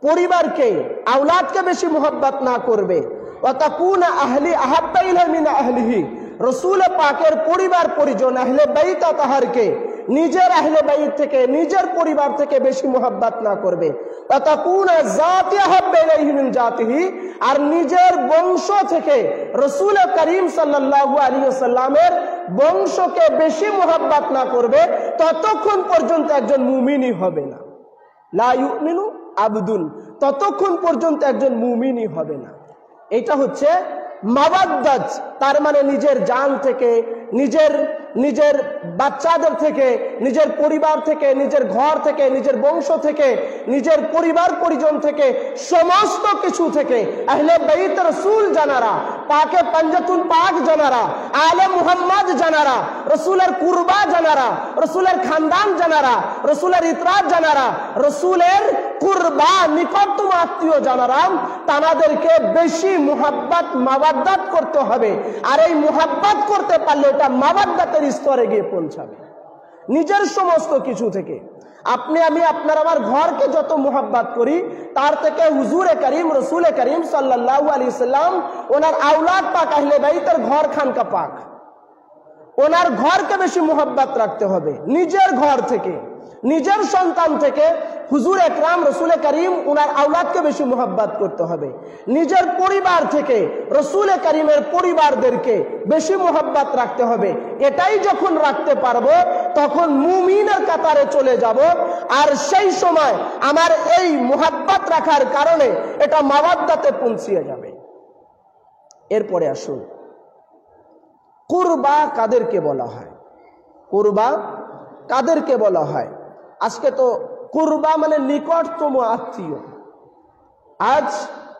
Speaker 1: পরিবারকে, আওলাদকে বেশি মুহাব্বত না করবে। ওয়াতাকুনা আহলি আহাব্বা ইলাইহি মিন আহলিহি, রসুল পাকের পরিবার পরিজন আহলে বাইত আতহারকে নিজের আহলে বাইত থেকে, নিজের পরিবার থেকে বেশি মুহাব্বত না করবে। ওয়াতাকুনা জাতি আহাব্বা ইলাইহি মিন জাতিহি, আর নিজের বংশ থেকে রসুল করিম সাল্লাল্লাহু আলাইহি ওয়াসাল্লামের বংশকে বেশি মুহাব্বত না করবে, ততক্ষণ পর্যন্ত একজন মুমিনই হবে না। লা ইউমিনু আবদুন, ততক্ষণ পর্যন্ত একজন মুমিনই হবে না। এটা হচ্ছে মাওয়াদ্দাত। তার মানে নিজের জান থেকে, নিজের বাচ্চাদের থেকে, নিজের পরিবার থেকে, নিজের ঘর থেকে, নিজের বংশ থেকে, নিজের পরিবার পরিজন থেকে, সমস্ত কিছু থেকে আহলে বাইত রসুল জানারা, পাকে পঞ্জাতুল পাক জানারা, আলে মুহাম্মদ জানারা, রসুলের কুরবা জানারা, রসুলের খানদান জানারা, রসুলের ইতরাত জানারা, রসুলের কুরবা নিকটতম আত্মীয় জানারা, তানাদেরকে বেশি মুহাব্বত মাওয়াদ্দাত করতে হবে। আর এই মুহাব্বত করতে পারলে এটা মাওয়াদ্দাতের স্তরে গিয়ে পৌঁছাবে। নিজের সমস্ত কিছু থেকে আপনি, আমি, আপনার, আমার ঘরকে যত মুহাব্বত করি, তার থেকে হুজুরে করিম, রসুল করিম সাল্লাল্লাহু আলাইহি সাল্লাম, ওনার আওলাদ পাক আহলে বাইতের ঘর খানকা পাক, ওনার ঘরকে বেশি মুহাব্বত রাখতে হবে। নিজের ঘর থেকে, নিজের সন্তান থেকে হুজুর একরাম রসুল করিম উনার আওলাদকে বেশি মুহাব্বত করতে হবে। নিজের পরিবার থেকে রসুল করিমের পরিবারদেরকে বেশি মুহাব্বত রাখতে হবে। এটাই যখন রাখতে পারবো তখন মুমিনের কাতারে চলে যাব। আর সেই সময় আমার এই মুহাব্বত রাখার কারণে এটা মাওয়াদ্দাতে পৌঁছিয়ে যাবে। এরপরে আসুন, কুরবা কাদেরকে বলা হয়? কুরবা কাদেরকে বলা হয়? আজকে তো কুরবা মানে নিকটতম আত্মীয়। আজ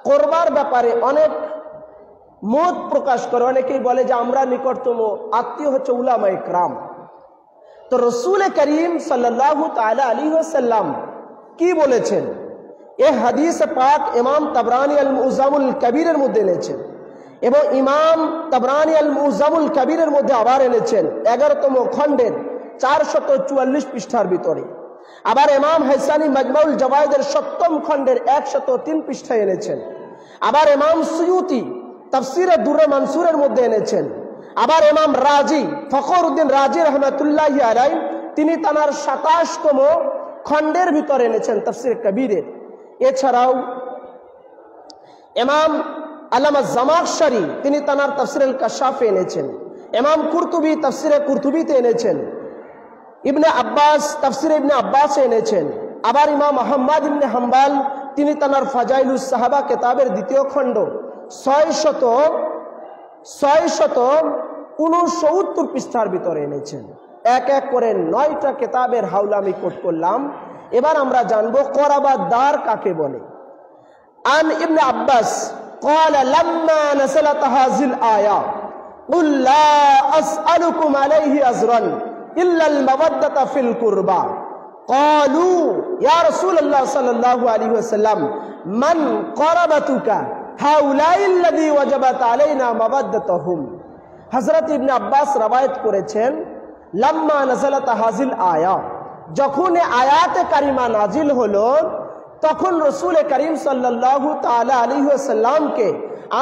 Speaker 1: কোরবার ব্যাপারে অনেক মত প্রকাশ করে, অনেকেই বলে যে আমরা নিকটতম আত্মীয় হচ্ছে উলামায়ে কেরাম। তো রসুল করিম সাল্লাল্লাহু তাআলা আলাইহি ওয়াসাল্লাম কি বলেছেন? এ হাদিস পাক ইমাম তাবরানী আল মুজামুল কবিরের মধ্যে এনেছেন এবং ইমাম তাবরানী আল মুজামুল কবিরের মধ্যে আবার এনেছেন 11তম খণ্ডের 444 পৃষ্ঠার ভিতরে। আবার ইমাম হাসানী মাজমাউল জাওয়াইদের 7ম খণ্ডের 103 পৃষ্ঠায় এনেছেন। আবার ইমাম সুয়ুতি তাফসীরে দুররে মানসুরের মধ্যে এনেছেন। আবার ইমাম রাজি, ফখরউদ্দিন রাজি রহমাতুল্লাহি আলাইহি, তিনি তার 27তম খণ্ডের ভিতরে এনেছেন তাফসীর কবিরের। এছাড়াও ইমাম আল্লামা জামাখশারি তিনি তানার তাফসিরুল কাশাফে এনেছেন, ইমাম কুরতুবী তাফসিরে কুরতুবীতে এনেছেন, ইবনে আব্বাস তাফসিরে ইবনে আব্বাসে এনেছেন। আবার ইমাম আহমদ ইবনে হাম্বল তিনি তানার ফাজাইলুস সাহাবা কিতাবের দ্বিতীয় খণ্ড 669 পৃষ্ঠার ভিতরে এনেছেন। এক এক করে 9টা কিতাবের হাওলা আমি কোট করলাম। এবার আমরা জানবো করাবাতদার কাকে বলে। আন ইবনে আব্বাস قال لما نزلت هذه الآية قل لا أسألكم عليه أجرا إلا المودة في القربى قالوا يا رسول الله صلى الله عليه وسلم من قربتك هؤلاء الذي وجبت علينا مودتهم। হযরত ইবনে আব্বাস রওয়ায়াত করেছেন, লাম্মা নাযালাত হাযিল আয়া, যখন আয়াতে কারিমা নাজিল হলো তখন রাসূল করিম সাল্লাল্লাহু তাআলা আলাইহি ওয়াসাল্লামকে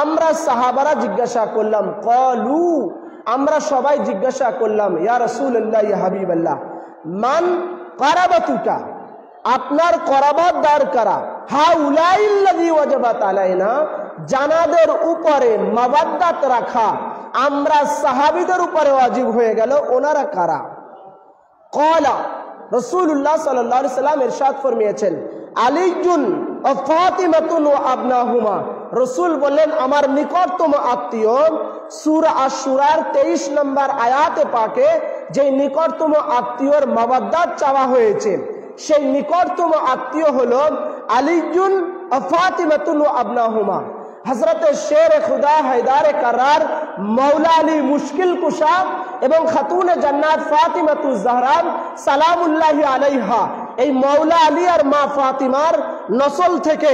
Speaker 1: আমরা সাহাবারা জিজ্ঞাসা করলাম, ক্বালু, আমরা সবাই জিজ্ঞাসা করলাম, ইয়া রাসূলুল্লাহ, ইয়া হাবিবাল্লাহ, মান কারাবাতুকা, আপনার করাবাতদার কারা, হাউলাইল্লাযী ওয়াজাবাত আলাইনা, জানাদের উপরে মাওয়াদ্দাত রাখা আমরা সাহাবীদের উপরে ওয়াজিব হয়ে গেল, ওনারা কারা? ক্বালা, রাসূলুল্লাহ সাল্লাল্লাহু আলাইহি ওয়াসাল্লাম ইরশাদ ফরমিয়েছেন, আলীজুন ওয়া ফাতিমাতুন ওয়া আবনাহুমা। রাসূল বললেন, আমার নিকটতম আত্মীয়। সূরা আশ-শুরার 23 নম্বর আয়াতে পাকে যে নিকটতম আত্মীয়র মাওয়াদ্দাত চাওয়া হয়েছে, সেই নিকটতম আত্মীয় হলো আলীজুন ওয়া ফাতিমাতুন ওয়া আবনাহুমা। হযরত শের খুদা হায়দারে কারার মাওলা আলী মুশকিল কুশা এবং খাতুনে জান্নাত ফাতিমাতুজ জাহরা সালামুল্লাহি আলাইহা, এই মাওলা আলী আর মা ফাতিমার নসল থেকে,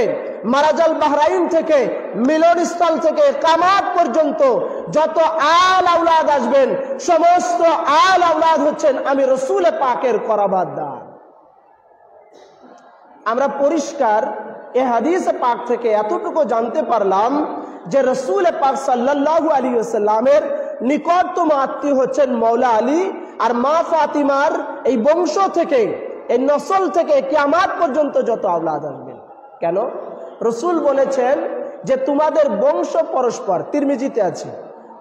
Speaker 1: মারাজাল বাহরাইন থেকে, মিলনস্থল থেকে কিয়ামত পর্যন্ত যত আল আওলাদ আসবেন, সমস্ত আল আওলাদ হচ্ছেন আমি রাসূল পাকের করাবাতদার। আমরা পরিষ্কার এই হাদিস পাক থেকে এতটুকু জানতে পারলাম যে রাসূল পাক সাল্লাল্লাহু আলাইহি ওয়াসাল্লামের নিকটতম আত্মীয় হচ্ছেন মাওলা আলী আর মা ফাতিমার এই বংশ থেকে, এই নসল থেকে কিয়ামত পর্যন্ত যত আওলাদ আসবেন। কেন? রাসূল বলেছেন যে তোমাদের বংশ পরস্পর, তিরমিজিতে আছে,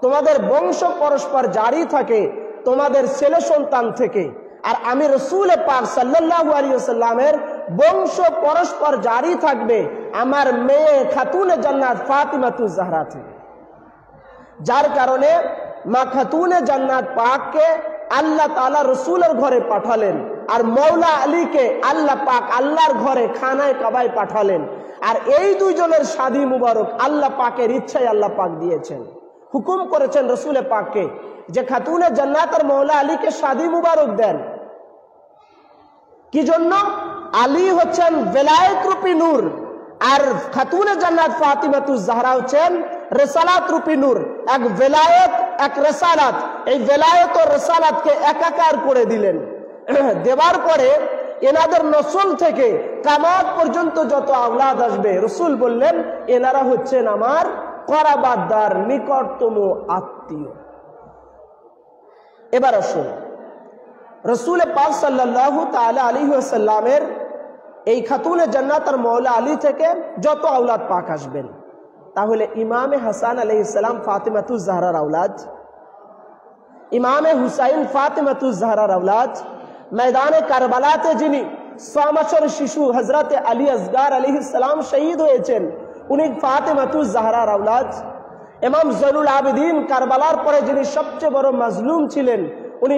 Speaker 1: তোমাদের বংশ পরস্পর জারি থাকে তোমাদের ছেলে সন্তান থেকে, আর আমি রাসূল পাক সাল্লাল্লাহু আলাইহি ওয়াসাল্লামের বংশ পরস্পর জারি থাকবে আমার মেয়ে খাতুনে জান্নাত ফাতিমাতুজ জাহরা থেকে। যার কারণে মা খাতুনে জান্নাত পাককে আল্লাহ তাআলা রাসূলের ঘরে পাঠালেন, আর মাওলা আলীকে আল্লাহ পাক আল্লাহর ঘরে খানায় কাবায় পাঠালেন। আর এই দুইজনের শাদী মুবারক আল্লাহ পাকের ইচ্ছায় আল্লাহ পাক দিয়েছেন, হুকুম করেছেন রাসূল পাককে যে খাতুনে জান্নাত আর মাওলা আলীকে শাদী মুবারক দেন। কি জন্য? আলী হচ্ছেন বেলায়েত রূপী নূর, আর খাতুনে জান্নাত ফাতিমাতুজ জাহরা হচ্ছেন রিসালাত রূপী নূর। এক বেলায়েত, এক রিসালাত, এই বেলায়েত ও রিসালাতকে একাকার করে দিলেন। দেওয়ার পরে এনাদের নসল থেকে কিয়ামত পর্যন্ত যত আওলাদ আসবে, রাসূল বললেন এনারা হচ্ছেন আমার করাবাতদার, নিকটতম আত্মীয়। এবার আসুন, রাসূল পাক সাল্লাল্লাহু তাআলা আলাইহি ওয়াসাল্লামের এই খাতুনে জান্নাত আর মাওলা আলী থেকে যত আওলাদ পাক আসবেন, তাহলে ইমামে হাসান আলাইহিস সালাম ফাতিমাতুজ জাহরার আওলাদ, ইমামে হুসাইন ফাতিমাতুজ জাহরার আওলাদ, ময়দানে কারবালাতে যিনি 6 বছর শিশু হযরত আলী আসগার আলাইহিস সালাম শহীদ হয়েছেন, উনি ফাতিমাতুজ জাহরার আওলাদ। ইমাম জয়নুল আবেদিন কারবালার পরে যিনি সবচেয়ে বড় মাজলুম ছিলেন, উনি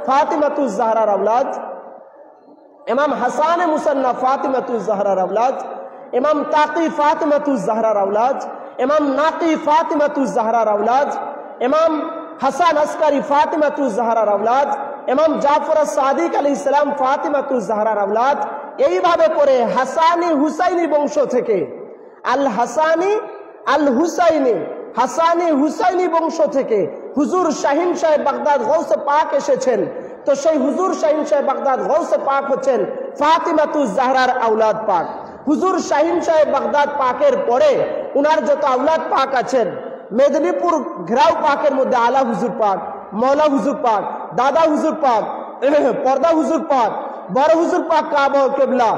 Speaker 1: ফাতিমাতুজ জাহরার আওলাদ। ইমাম হাসান মুসান্না ফাতিমাতুজ জাহরার আওলাদ, ইমাম তাকি ফাতিমাতুজ জাহরার আওলাদ, ইমাম নাকি ফাতিমাতুজ জাহরার আওলাদ, ইমাম হাসান আসকারি ফাতিমাতুজ জাহরার আওলাদ, ইমাম জাফর সাদিক আলাইহিস সালাম ফাতিমাতুজ জাহরার আওলাদ। এইভাবে করে হাসানি হুসাইনি বংশ থেকে আল হাসানি আল হুসাইনি, হাসানি হুসাইনি বংশ থেকে হুজুর শাহিন সাহেব বাগদাদ গৌসে পাক এসেছেন। তো সেই হুজুর শাহিন সাহেব বাগদাদ গৌসে পাক হচ্ছেন ফাতিমাতুজ জাহরার আওলাদ পাক। হুজুর শাহিন সাহেব বাগদাদ পাকের পরে উনার যত আওলাদ পাক আছেন, মেদিনীপুর ঘেরাও পাকের মধ্যে আলা হুজুর পাক, মৌলা হুজুর পাক, দাদা হুজুর পাক, পর্দা হুজুর পাক, বড় হুজুর পাক কাবা ও কিবলা,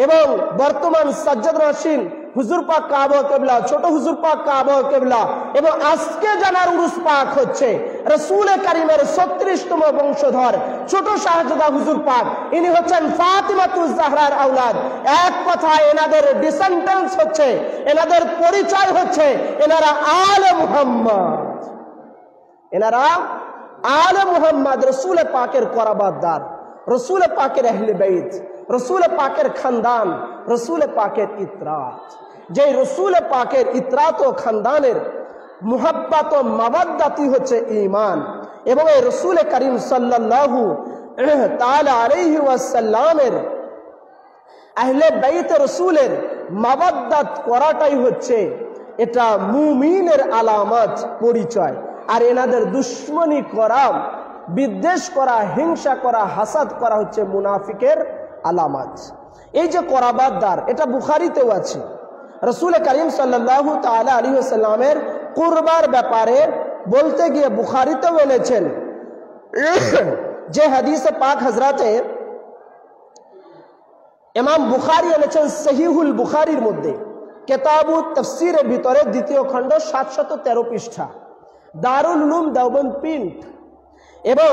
Speaker 1: এবং বর্তমান সাজ্জাদ নাশিন হুজুর পাক কাবা কিবলা, ছোট হুজুর পাক কাবা কিবলা, এবং আজকে জানার উরুস পাক হচ্ছে রাসূল কারীমের 36তম বংশধর ছোট শাহজাদা হুজুর পাক। ইনি হচ্ছেন ফাতিমাতুজ জাহরার আওলাদ। এক কথায় এনাদের ডিসেন্ডেন্টস হচ্ছে, এনাদের পরিচয় হচ্ছে এনারা আলে মুহাম্মদ। এনারা আলে মুহাম্মদ, রসুল পাকের করাবাতদার, রসুল পাকের আহলে বাইত, রসুল পাকের খানদান, রসুল পাকের ইতরাত। যে রসুল পাকের ইতরাত ও খানদানের মুহাব্বত ও মাওয়াদ্দাতি হচ্ছে ঈমান। এবং এই রসুল করিম সাল্লাল্লাহু তাআলা আলাইহি ওয়াসাল্লামের আহলে বাইত রসুলের মাওয়াদ্দাত করাটাই হচ্ছে এটা মুমিনের আলামত, পরিচয়। আর এনাদের দুশ্মনী করা, বিদ্বেষ করা, হিংসা করা, হাসাদ করা হচ্ছে মুনাফিকের আলামত। এই যে করাবাতদার, এটা বুখারীতেও আছে। রাসূল করিম সাল্লাল্লাহু তাআলা আলাইহি ওয়াসাল্লামের কুরবার ব্যাপারে বলতে গিয়ে বুখারীতেও এনেছেন যে হাদিসে পাক হযরতে ইমাম বুখারী এনেছেন সহিহুল বুখারীর মধ্যে, কিতাবুত তাফসীরের ভিতরে দ্বিতীয় খণ্ড 713 পৃষ্ঠা, দারুল উলুম দেওবন্দ প্রিন্ট, এবং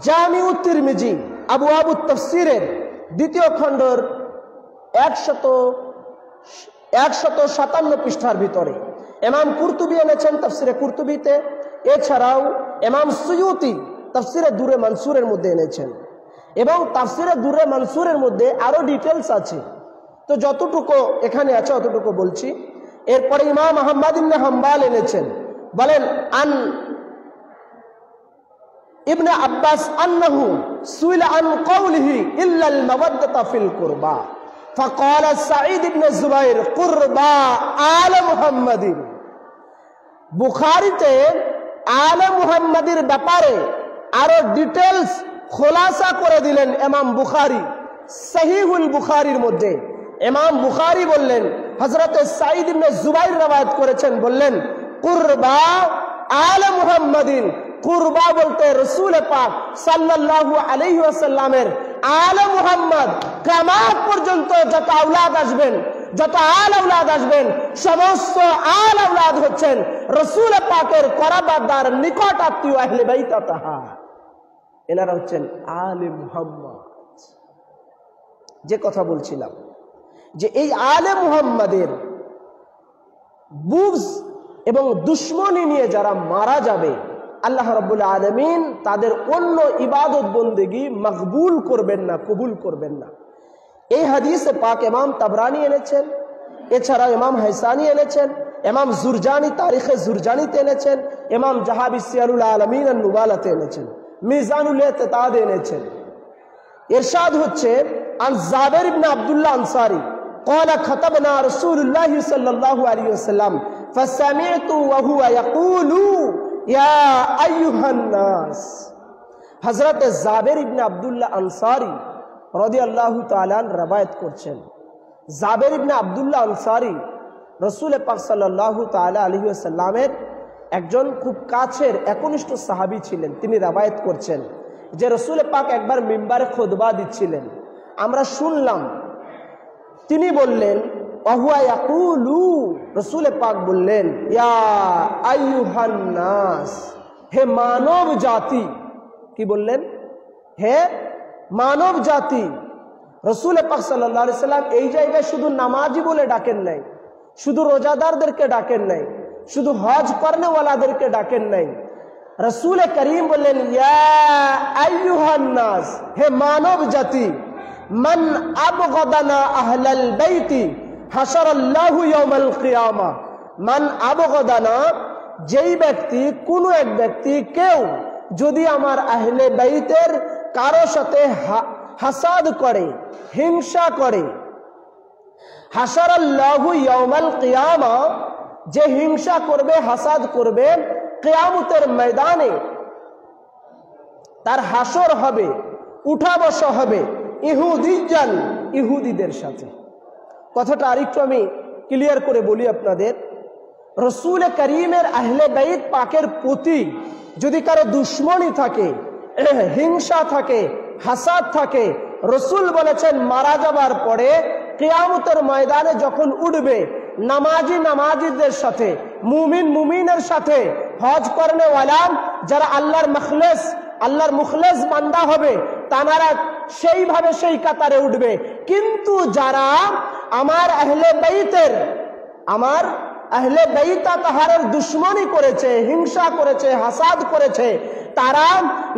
Speaker 1: জামিউত তিরমিজি আবওয়াবুত তাফসীরের দ্বিতীয় খণ্ডের 157 পৃষ্ঠার ভিতরে। ইমাম কুরতুবী এনেছেন তাফসীরে কুরতুবীতে, এছাড়াও ইমাম সুয়ুতি তাফসীরে দুরে মানসুরের মধ্যে এনেছেন। এবং তাফসীরে দুরে মানসুরের মধ্যে আরো ডিটেলস আছে, তো যতটুকু এখানে আছে অতটুকু বলছি। এরপরে ইমাম আহমদ ইবনে হাম্বল এনেছেন, বলেন আন ইবনে আব্বাস আন্নাহু সুইলা আন কওলিহি ইল্লা আল মাওয়াদ্দাতা ফিল কুরবা ফাকালা সাঈদ ইবনে জুবাইর কুরবা আলে মুহাম্মাদিন। বুখারীতে আলে মুহাম্মাদের ব্যাপারে আরো ডিটেলস খোলাসা করে দিলেন ইমাম বুখারী সহিহুল বুখারীর মধ্যে। ইমাম বুখারী বললেন, হযরতে সাঈদ ইবনে জুবাইর রওয়ায়াত করেছেন, বললেন কুরবা আলে মুহাম্মাদিন। কুরবা বলতে রাসূল পাক সাল্লাল্লাহু আলাইহি ওয়াসাল্লামের আলে মুহাম্মদ, কিয়ামত পর্যন্ত যত আওলাদ আসবেন, যত আল আওলাদ আসবেন, সমস্ত আল আওলাদ হচ্ছেন রাসূল পাকের করাবাতদার, নিকট আত্মীয়, আহলে বাইত তাহার। এনারা হচ্ছেন আলে মুহাম্মদ। যে কথা বলছিলাম যে এই আলে মুহাম্মাদের বুগজ এবং দুশ্মনী নিয়ে যারা মারা যাবে, আল্লাহ রাব্বুল আলামিন তাদের অন্য ইবাদত বন্দেগী মকবুল করবেন না, কবুল করবেন না। এই হাদিসে পাক ইমাম তাবরানি এনেছেন, এছাড়া ইমাম হাইসানি এনেছেন, ইমাম জুরজানি তারিখে জুরজানিতে এনেছেন, ইমাম জাহাবি সিয়ারুল আলামিন আন নুবালাতে এনেছেন, মিজানুল ইতিতাদ এনেছেন। ইরশাদ হচ্ছে আন জাবের ইবনে আব্দুল্লাহ আনসারী قال خطبنا رسول الله صلى الله عليه وسلم فسمعت وهو يقول يا ايها الناس। হযরত জাবের ইবনে আব্দুল্লাহ আনসারী রাদিয়াল্লাহু তাআলা আন রওয়ায়াত করছেন। জাবের ইবনে আব্দুল্লাহ আনসারী রাসূল পাক সাল্লাল্লাহু তাআলা আলাইহি ওয়াসাল্লামের একজন খুব কাছের একনিষ্ঠ সাহাবী ছিলেন। তিনি রওয়ায়াত করছেন যে রাসূল পাক একবার মিম্বারে খুতবা দিচ্ছিলেন, আমরা শুনলাম। তিনি বললেন ওয়াহুয়া ইয়াকুলু, রাসূল পাক বললেন ইয়া আইয়ুহান নাস, হে মানব জাতি। কি বললেন? হে মানব জাতি। রাসূল পাক সাল্লাল্লাহু আলাইহি সাল্লাম এই জায়গায় শুধু নামাজি বলে ডাকেন নাই, শুধু রোজাদারদেরকে ডাকেন নাই, শুধু হজ করনেওয়ালাদেরকে ডাকেন নাই। রাসূল করিম বললেন ইয়া আইয়ুহান নাস, হে মানব জাতি। মান আবগাদানা আহলাল বাইতি হাশারাল্লাহু ইয়াউমাল কিয়ামা। মান আবগাদানা, যেই ব্যক্তি, কোন এক ব্যক্তি, কেউ যদি আমার আহলে বাইতের কারো সাথে হাসাদ করে, হিংসা করে, হাশারাল্লাহু ইয়াউমাল কিয়ামা, যে হিংসা করবে, হাসাদ করবে, কিয়ামতের ময়দানে তার হাসর হবে, উঠা বসা হবে ইহুদিয়ান, ইহুদিদের সাথে। কথাটা আরেকটু আমি ক্লিয়ার করে বলি আপনাদের। রাসূল করিমের আহলে বাইত পাকের প্রতি যদি কারো দুশ্মনী থাকে, হিংসা থাকে, হাসাদ থাকে, রাসূল বলেছেন মারা যাবার পরে কিয়ামতের ময়দানে যখন উঠবে, নামাজি নামাজিদের সাথে, মুমিন মুমিনের সাথে, হজ করনে ওয়ালা যারা আল্লাহর মুখলেস বান্দা হবে, তারা সেইভাবে সেই কাতারে উঠবে। কিন্তু যারা আমার আহলে বাইত তাহারের দুশ্মনী করেছে, হিংসা করেছে, হাসাদ করেছে, তারা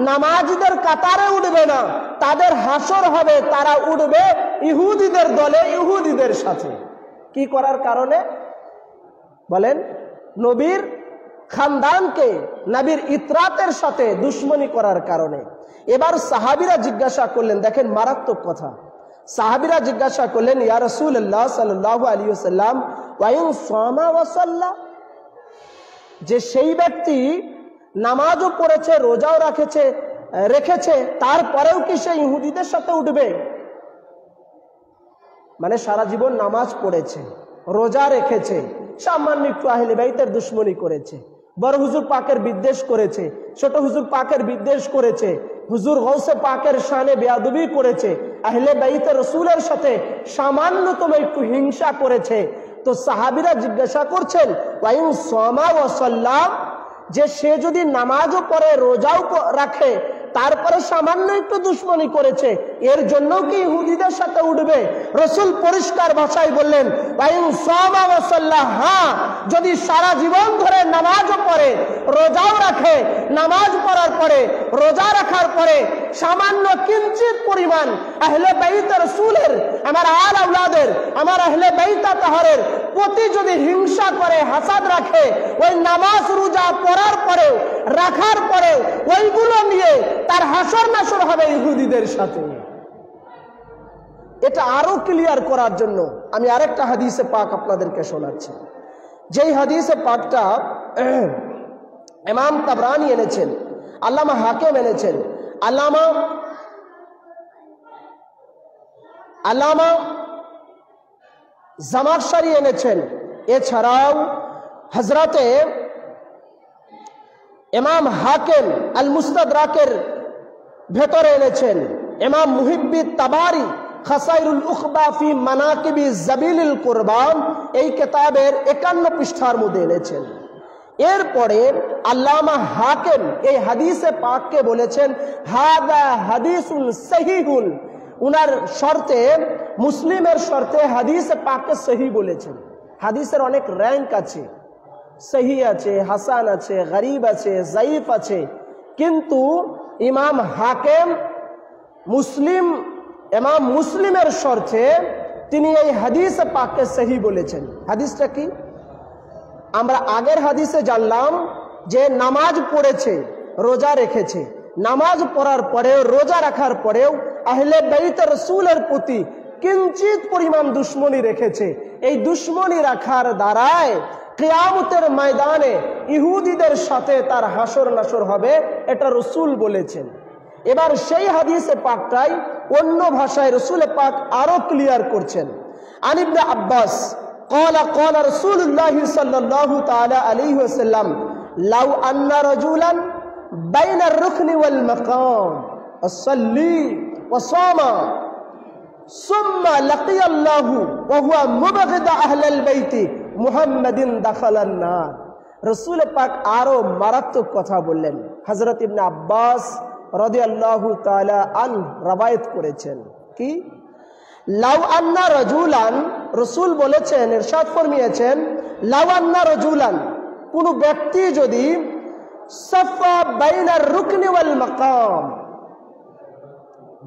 Speaker 1: নামাজিদের কাতারে উঠবে না, তাদের হাসর হবে, তারা উঠবে ইহুদিদের দলে, ইহুদিদের সাথে। কি করার কারণে বলেন? নবীর খানদানকে, নবীর ইতরাতের সাথে দুশ্মনী করার কারণে। এবার সাহাবীরা জিজ্ঞাসা করলেন, দেখেন মারাত্মক কথা, সাহাবীরা জিজ্ঞাসা করলেন, ইয়া রাসূলুল্লাহ সাল্লাল্লাহু আলাইহি ওয়াসাল্লাম, ওয়া ইন সামা ওয়া সাল্লা, যে সেই ব্যক্তি নামাজও পড়েছে, রোজাও রেখেছে, তারপরেও কি সে ইহুদিদের সাথে উঠবে? মানে সারা জীবন নামাজ পড়েছে, রোজা রেখেছে, সামান্য একটু আহলে বাইতের দুশ্মনী করেছে, বড় হুজুর পাকের বিদ্বেষ করেছে, ছোট হুজুর পাকের বিদ্বেষ করেছে, হুজুর গৌসে পাকের শানে বেয়াদবি করেছে, আহলে বাইতের রাসূলের সাথে সামান্যতম একটু হিংসা করেছে, তো সাহাবীরা জিজ্ঞাসা করছেন, ওয়া ইন সামা ওয়া সাল্লা, যে সে যদি নামাজও পড়ে, রোজাও রাখে, তারপরে সামান্য একটু দুশ্মনী করেছে, এর জন্য কি ইহুদিদের সাথে উঠবে? রাসূল পরিষ্কার ভাষায় বললেন, ওয়া ইন সামা ওয়া সাল্লা, হ্যাঁ, যদি সারা জীবন ধরে নামাজও পড়ে, রোজাও রাখে, নামাজ পড়ার পরে, রোজা রাখার পরে সামান্য কিঞ্চিত পরিমাণ আহলে বাইত রাসূলের, আমার আল আওলাদের, আমার আহলে বাইত তাহারের প্রতি যদি হিংসা করে, হাসাদ রাখে, ওই নামাজ রোজা পড়ার পরেও, রাখার পরেও ওইগুলো নিয়ে তার হাসর নাসর হবে ইহুদিদের সাথে। এটা আরো ক্লিয়ার করার জন্য আমি আরেকটা হাদিসে পাক আপনাদেরকে শোনাচ্ছি। যেই হাদিসে পাকটা ইমাম তাবরানী এনেছেন, আল্লামা হাকিম এনেছেন, আল্লামা জামাখশারী এনেছেন, এছাড়াও হযরতে ইমাম হাকিম আল মুস্তাদরাকের ভেতরে এনেছেন, ইমাম মুহিব্বি তাবারি খাসাইরুল উখবা ফি মানাকিবি জাবিলিল কুরবান এই কিতাবের 51 পৃষ্ঠার মধ্যে এনেছেন। এরপরে আল্লামা হাকিম এই হাদিসে পাককে বলেছেন হাদা হাদিসুন সহিহুন, উনার শর্তে, মুসলিমের শর্তে হাদিসে পাককে সহি বলেছেন। হাদিসের অনেক র্যাঙ্ক আছে, সহি আছে, হাসান আছে, গরিব আছে, যায়িফ আছে, কিন্তু ইমাম হাকিম মুসলিমের শর্তে তিনি এই হাদিসে পাককে সহি বলেছেন। হাদিসটা কি? আমরা আগের হাদিসে জানলাম যে নামাজ পড়েছে, রোজা রেখেছে, নামাজ পড়ার পরেও, রোজা রাখার পরেও আহলে বাইত রাসূলের প্রতি কিঞ্চিত পরিমাণ দুশ্মনী রেখেছে। এই দুশ্মনী রাখার দ্বারায় কিয়ামতের ময়দানে ইহুদিদের সাথে তার হাসর নাসর হবে, এটা রাসূল বলেছেন। এবার সেই হাদিসে পাকটাই অন্য ভাষায় রাসূল পাক আরো ক্লিয়ার করছেন। আন ইবনে আব্বাস قال قال رسول الله صلى الله تعالى عليه وسلم لو أن رجلا بين الركن والمقام الصلي وصام ثم لقي الله وهو مبغض أهل البيت محمد دخل النار। রাসূল পাক আরো মারাত্মক কথা বললেন। হযরত ইবনে আব্বাস রাদিয়াল্লাহু তাআলা আনহু রওয়ায়াত করেছেন কি, লাউ আন্না রাজুলান, রাসূল বলেছেন, ইরশাদ ফরমিয়েছেন, লাউ আন্না রাজুলান, কোন ব্যক্তি যদি সাফা বাইনার রুকনি ওয়াল মাকাম,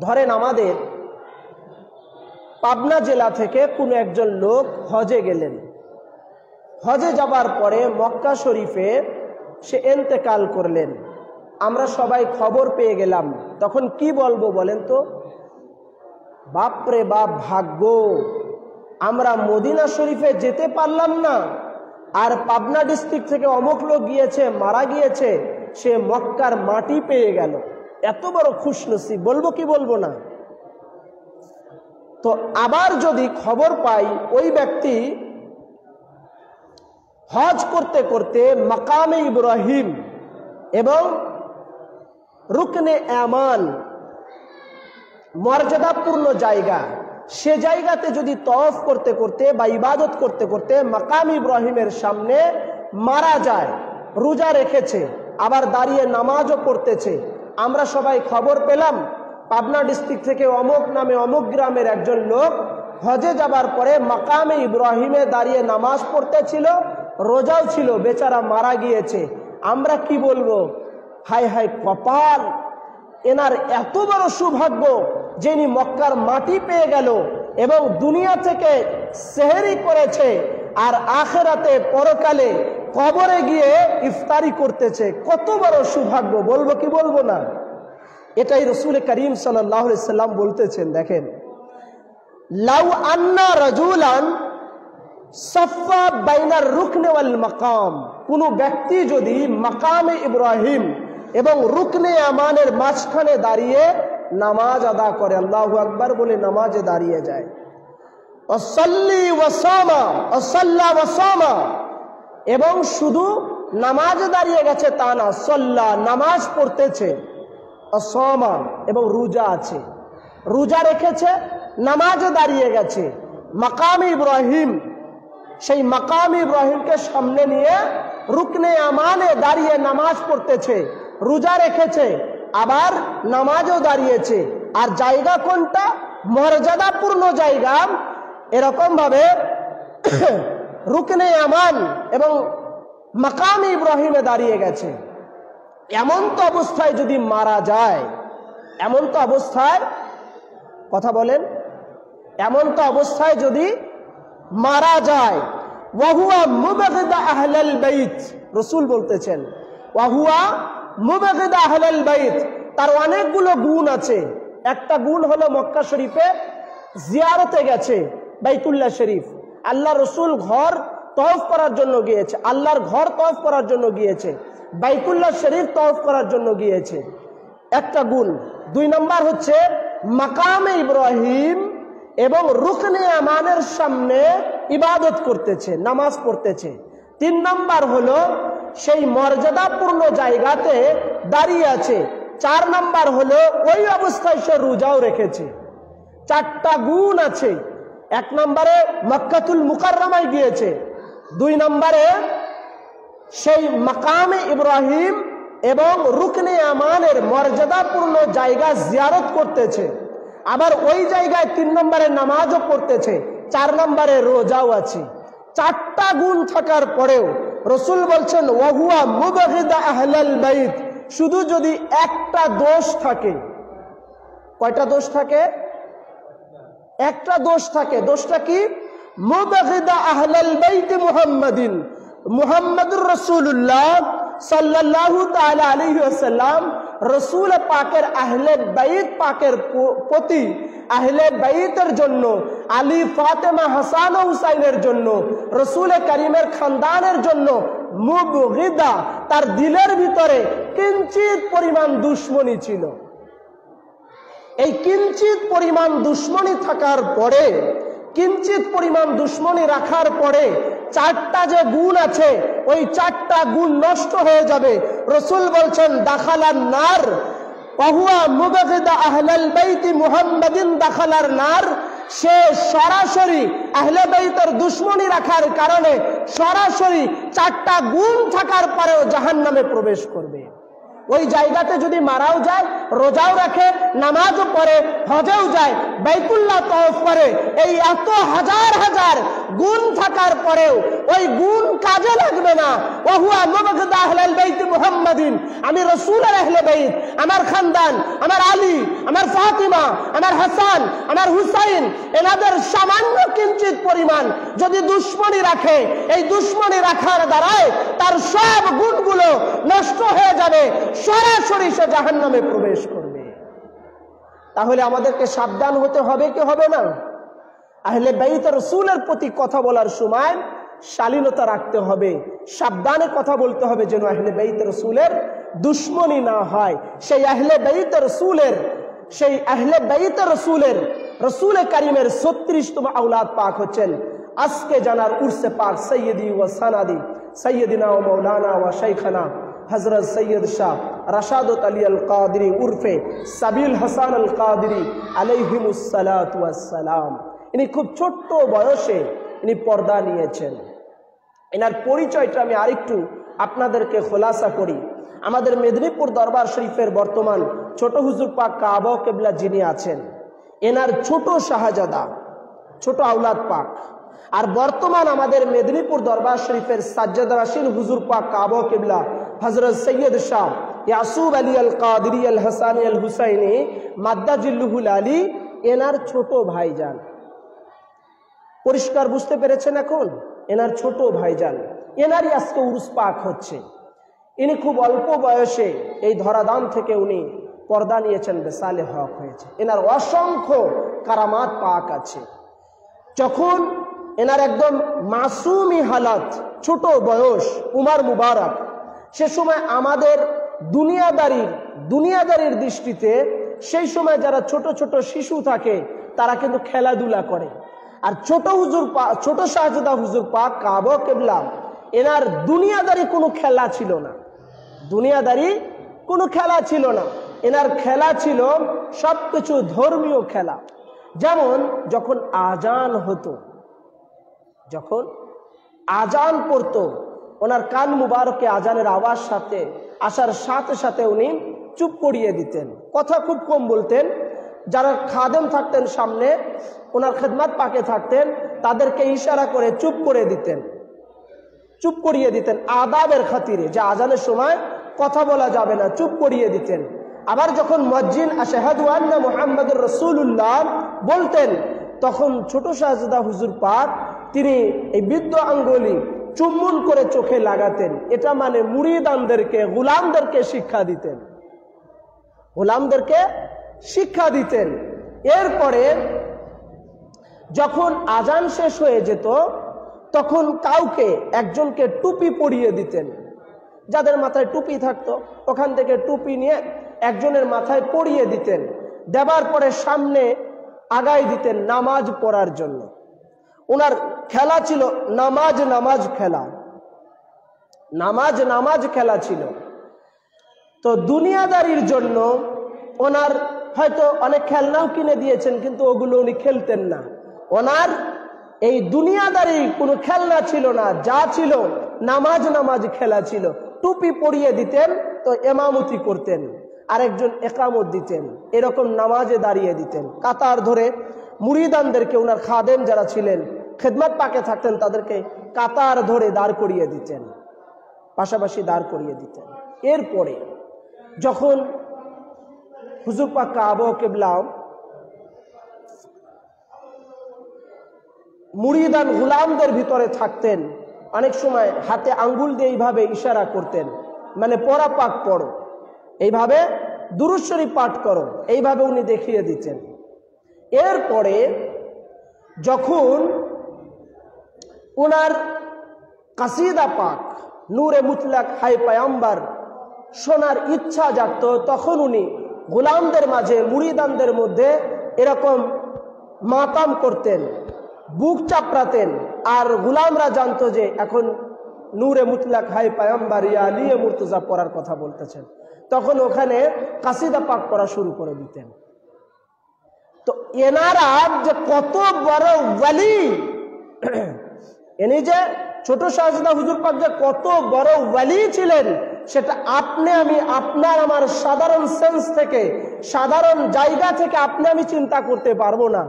Speaker 1: ধরেন আমাদের পাবনা জেলা থেকে কোনো একজন লোক হজে গেলেন, হজে যাবার পরে মক্কা শরীফে সে ইন্তেকাল করলেন, আমরা সবাই খবর পেয়ে গেলাম, তখন কি বলবো বলেন তো? বাপরে বাপ, ভাগ্য, আমরা মদিনা শরীফে যেতে পারলাম না, আর পাবনা ডিস্ট্রিক্ট থেকে অমুক লোক গিয়েছে, মারা গিয়েছে, সে মক্কার মাটি পেয়ে গেল, এত বড় খুশনসিব, বলবো কি বলবো না? তো আবার যদি খবর পাই ওই ব্যক্তি হজ করতে করতে মাকামে ইব্রাহিম এবং রুকনে আমান, মর্যাদাপূর্ণ জায়গা, সে জায়গাতে যদি তওয়াফ করতে করতে বা ইবাদত করতে করতে মাকাম ইব্রাহিমের সামনে মারা যায়, রোজা রেখেছে, আবার দাঁড়িয়ে নামাজও পড়তেছে, আমরা সবাই খবর পেলাম পাবনা ডিস্ট্রিক্ট থেকে অমুক নামে অমুক গ্রামের একজন লোক হজে যাবার পরে মাকামে ইব্রাহিমে দাঁড়িয়ে নামাজ পড়তেছিল, রোজাও ছিল, বেচারা মারা গিয়েছে। আমরা কি বলবো? হায় হায় কপাল, এনার এত বড় সৌভাগ্য যিনি মক্কার মাটি পেয়ে গেল এবং দুনিয়া থেকে সেহরি করেছে আর আখেরাতে পরকালে কবরে গিয়ে ইফতারি করতেছে। কত বড় সৌভাগ্য, বলবো কি বলবো না? এটাই রাসূল করিম সাল্লাল্লাহু আলাইহি সাল্লাম বলতেছেন। দেখেন, লাউ আন্না রাজুলান সাফা বাইনার রুকনে ওয়াল মাকাম, কোন ব্যক্তি যদি মাকামে ইব্রাহিম এবং রুকনে আমানের মাঝখানে দাঁড়িয়ে নামাজ আদা করে, আল্লাহু আকবার বলে নামাজে দাঁড়িয়ে যায়, ওয়াসাল্লি ওয়াসামা ওয়াসাল্লা ওয়াসামা, এবং শুধু নামাজে দাঁড়িয়ে গেছে তা না, সাল্লা নামাজ পড়তেছে, ওয়াসামা এবং রোজা আছে, রোজা রেখেছে, নামাজে দাঁড়িয়ে গেছে, মাকামে ইব্রাহিম, সেই মাকাম ইব্রাহিমকে সামনে নিয়ে রুকনে আমানে দাঁড়িয়ে নামাজ পড়তেছে, রোজা রেখেছে, আবার নামাজও দাঁড়িয়েছে। আর জায়গা কোনটা? মর্যাদাপূর্ণ জায়গা। এরকম ভাবে রুকনে আমান এবং মাকাম ইব্রাহিমে দাঁড়িয়ে গেছে। এমন তো অবস্থায় যদি মারা যায়, এমন তো অবস্থায়, কথা বলেন, এমন তো অবস্থায় যদি মারা যায়, ওয়াহুয়া মুবগিদা আহলাল বাইত, রাসূল বলতেছেন ওয়াহুয়া মুবগিদা আহলাল বাইত, তার অনেকগুলো গুণ আছে। একটা গুণ হলো মক্কা শরীফে জিয়ারতে গেছে, বাইতুল্লাহ শরীফ, আল্লাহ রসুল ঘর তওয়াফ করার জন্য গিয়েছে, আল্লাহর ঘর তওয়াফ করার জন্য গিয়েছে, বাইতুল্লাহ শরীফ তওয়াফ করার জন্য গিয়েছে, একটা গুণ। দুই নাম্বার হচ্ছে মাকামে ইব্রাহিম এবং রুকনে আমানের সামনে ইবাদত করতেছে, নামাজ পড়তেছে। তিন নাম্বার হলো সেই মর্যাদাপূর্ণ জায়গাতে দাঁড়িয়ে আছে। চার নাম্বার হলো ওই অবস্থায় সে রোজাও রেখেছে। চারটা গুণ আছে। এক নম্বরে মক্কাতুল মুকাররমায় গিয়েছে, দুই নম্বরে সেই মাকামে ইব্রাহিম এবং রুকনে আমানের মর্যাদাপূর্ণ জায়গা জিয়ারত করতেছে, আবার ওই জায়গায় তিন নম্বরে নামাজও পড়তেছে, চার নম্বরে রোজাও আছে। চারটা গুণ থাকার পরেও রাসূল বলছেন ওয়াহুয়া মুবগিদা আহলাল বাইত, শুধু যদি একটা দোষ থাকে। কয়টা দোষ থাকে? একটা দোষ থাকে। দোষটা কি? মুবগিদা আহলাল বাইত মুহাম্মাদিন, মুহাম্মাদুর রাসূলুল্লাহ সাল্লাল্লাহু তাআলা আলাইহি ওয়াসাল্লাম রাসূল পাকের আহলে বাইত পাকের প্রতি, আহলে বাইতের জন্য, আলী ফাতেমা হাসান ও হুসাইনের জন্য, রাসূল করিমের খানদানের জন্য মুবগিদা, তার দিলের ভিতরে কিঞ্চিত পরিমাণ দুশমনী ছিল। এই কিঞ্চিত পরিমাণ দুশমনী থাকার পরে, কিঞ্চিত পরিমাণ দুশমনী রাখার পরে চারটা যে গুণ আছে ওই চারটা গুণ নষ্ট হয়ে যাবে। রাসূল বলছেন দাখালান নার ওয়াহুয়া মুবগিদা আহলাল বাইত মুহাম্মাদিন দাখালার নার, সে সরাসরি আহলে বাইতের দুশমনী রাখার কারণে সরাসরি চারটা গুণ থাকার পরেও জাহান্নামে প্রবেশ করবে। ওই জায়গাতে যদি মারাও যায়, রোজাও রাখে, নামাজও পড়ে, হজেও যায়, বাইতুল্লাহ তওয়াফ করে, এই এত হাজার হাজার গুণ থাকার পরেও ওই গুণ কাজে লাগবে না। ওয়াহুয়া মুবগিদা আহলাল বাইত মুহাম্মাদিন, আমি রাসূলের আহলে বাইত, আমার খানদান, আমার আলী, আমার ফাতিমা, আমার হাসান, আমার হুসাইন, এনাদের সামান্য কিঞ্চিত পরিমাণ যদি দুশমনী রাখে, এই দুশমনী রাখার দ্বারাই তার সব গুণগুলো নষ্ট হয়ে যাবে, সরাসরি সে জাহান্নামে প্রবেশ করবে। তাহলে আমাদেরকে সাবধান হতে হবে কি হবে না? আহলে বাইত রাসূলের প্রতি কথা বলার সময় শালীনতা রাখতে হবে, সাবধানে কথা বলতে হবে, যেন আহলে বাইত রাসূলের দুশমনী না হয়। সেই আহলে বাইত রাসূলের, সেই আহলে বাইত রাসূলের, রাসূল করিমের 36তম আওলাদ পাক হচ্ছেন আজকে জানার উর্সে পাক সৈয়দি ওয়া সানাদি সৈয়দিনা ওয়া মাওলানা ওয়া শাইখানা হযরত সৈয়দ শাহ রাশাদত আলী আল কাদরি উর্ফে সাবিল হাসান আল কাদরি আলাইহিমুস সালাতু ওয়াস সালাম। ইনি খুব ছোট্ট বয়সে ইনি পর্দা নিয়েছেন। এনার পরিচয়টা আমি আরেকটু আপনাদেরকে খোলাসা করি। আমাদের মেদিনীপুর দরবার শরীফের বর্তমান ছোট হুজুর পাক কাবা কিবলা যিনি আছেন, এনার ছোট শাহজাদা, ছোট আওলাদ পাক, আর বর্তমান আমাদের মেদিনীপুর দরবার শরীফের সাজ্জাদাশীল হুজুর পাক কাবা কিবলা হযরত সৈয়দ শাহ ইয়াসুব আলী আল কাদরি আল হাসানি আল হুসাইনি মাদ্দাজিল্লুহুল আলী, এনার ছোট ভাইজান। পরিষ্কার বুঝতে পেরেছেন এখন? এনার ছোট ভাইজান, এনারই আজকে উরুস পাক হচ্ছে। ইনি খুব অল্প বয়সে এই ধরাধাম থেকে উনি পর্দা নিয়েছেন, বেসালে হক হয়েছে। এনার অসংখ্য কারামাত পাক আছে। যখন এনার একদম মাসুমি হালাত, ছোট বয়স, উমার মুবারক, সে সময় আমাদের দুনিয়াদারির দৃষ্টিতে সেই সময় যারা ছোট ছোট শিশু থাকে তারা কিন্তু খেলাধুলা করে। আর ছোট শাহজাদা হুজুর পাক কাবা কিবলা, এনার দুনিয়াদারি কোনো খেলা ছিল না, দুনিয়াদারি কোনো খেলা ছিল না। এনার খেলা ছিল সবকিছু ধর্মীয় খেলা। যেমন যখন আজান হতো, যখন আজান পড়তো, ওনার কান মুবারকে আজানের আওয়াজ আসার সাথে সাথে উনি চুপ করিয়ে দিতেন, কথা খুব কম বলতেন। যারা খাদেম থাকতেন সামনে, ওনার খেদমত পাকে থাকতেন, তাদেরকে ইশারা করে চুপ করে দিতেন, চুপ করিয়ে দিতেন আদাবের খাতিরে, যে আজানের সময় কথা বলা যাবে না, চুপ করিয়ে দিতেন। আবার যখন মুয়াজ্জিন আশহাদু আন্না মুহাম্মাদুর রাসূলুল্লাহ বলতেন, তখন ছোট শাহজাদা হুজুর পাক তিনি এই বৃদ্ধ আঙ্গুলি চুম্বন করে চোখে লাগাতেন। এটা মানে মুরিদানদেরকে, গোলামদেরকে শিক্ষা দিতেন, গোলামদেরকে শিক্ষা দিতেন। এরপরে যখন আজান শেষ হয়ে যেত, তখন কাউকে একজনকে টুপি পরিয়ে দিতেন। যাদের মাথায় টুপি থাকতো ওখান থেকে টুপি নিয়ে একজনের মাথায় পরিয়ে দিতেন। দেবার পরে সামনে আগায় দিতেন নামাজ পড়ার জন্য। ওনার খেলা ছিল নামাজ খেলা, নামাজ খেলা ছিল। তো দুনিয়াদারির জন্য ওনার হয়তো অনেক খেলনাও কিনে দিয়েছেন, কিন্তু ওগুলো উনি খেলতেন না। ওনার এই দুনিয়াদারি কোনো খেলনা ছিল না, যা ছিল নামাজ খেলা ছিল। টুপি পরিয়ে দিতেন তো ইমামতি করতেন, আরেকজন একামত দিতেন, এরকম নামাজে দাঁড়িয়ে দিতেন। কাতার ধরে মুরিদানদেরকে, ওনার খাদেম যারা ছিলেন, খেদমত পাকে থাকতেন, তাদেরকে কাতার ধরে দাঁড় করিয়ে দিতেন, পাশাপাশি দাঁড় করিয়ে দিতেন। এরপরে যখন হুজুর পাক কাবা কিবলা মুরিদান গোলামদের ভিতরে থাকতেন, অনেক সময় হাতে আঙ্গুল দিয়ে এইভাবে ইশারা করতেন, মানে পড়া পাক পড়ো, এইভাবে দুরূদ শরীফ পাঠ করো, এইভাবে উনি দেখিয়ে দিতেন। এরপরে যখন ওনার কাসিদা পাক নূরে মুতলাক হাই পায়ম্বার শোনার ইচ্ছা জাগত, তখন উনি গোলামদের মাঝে, মুরিদানদের মধ্যে এরকম মাতাম করতেন, বুক চাপড়াতেন। আর গোলামরা জানতো যে এখন নূরে মুতলাক হাই পায়ম্বার ইয়া আলিয়ে মুর্তজা পড়ার কথা বলতেছেন, তখন ওখানে কাসিদা পাক পড়া শুরু করে দিতেন। তো এনারা যে কত বড় ওয়ালি, এনি যে ছোট শাহজাদা হুজুর পাক যে কত বড় ওয়ালি ছিলেন, সেটা আমি আপনার আমার সাধারণ সেন্স থেকে, সাধারণ জায়গা থেকে আমি চিন্তা করতে পারবো না।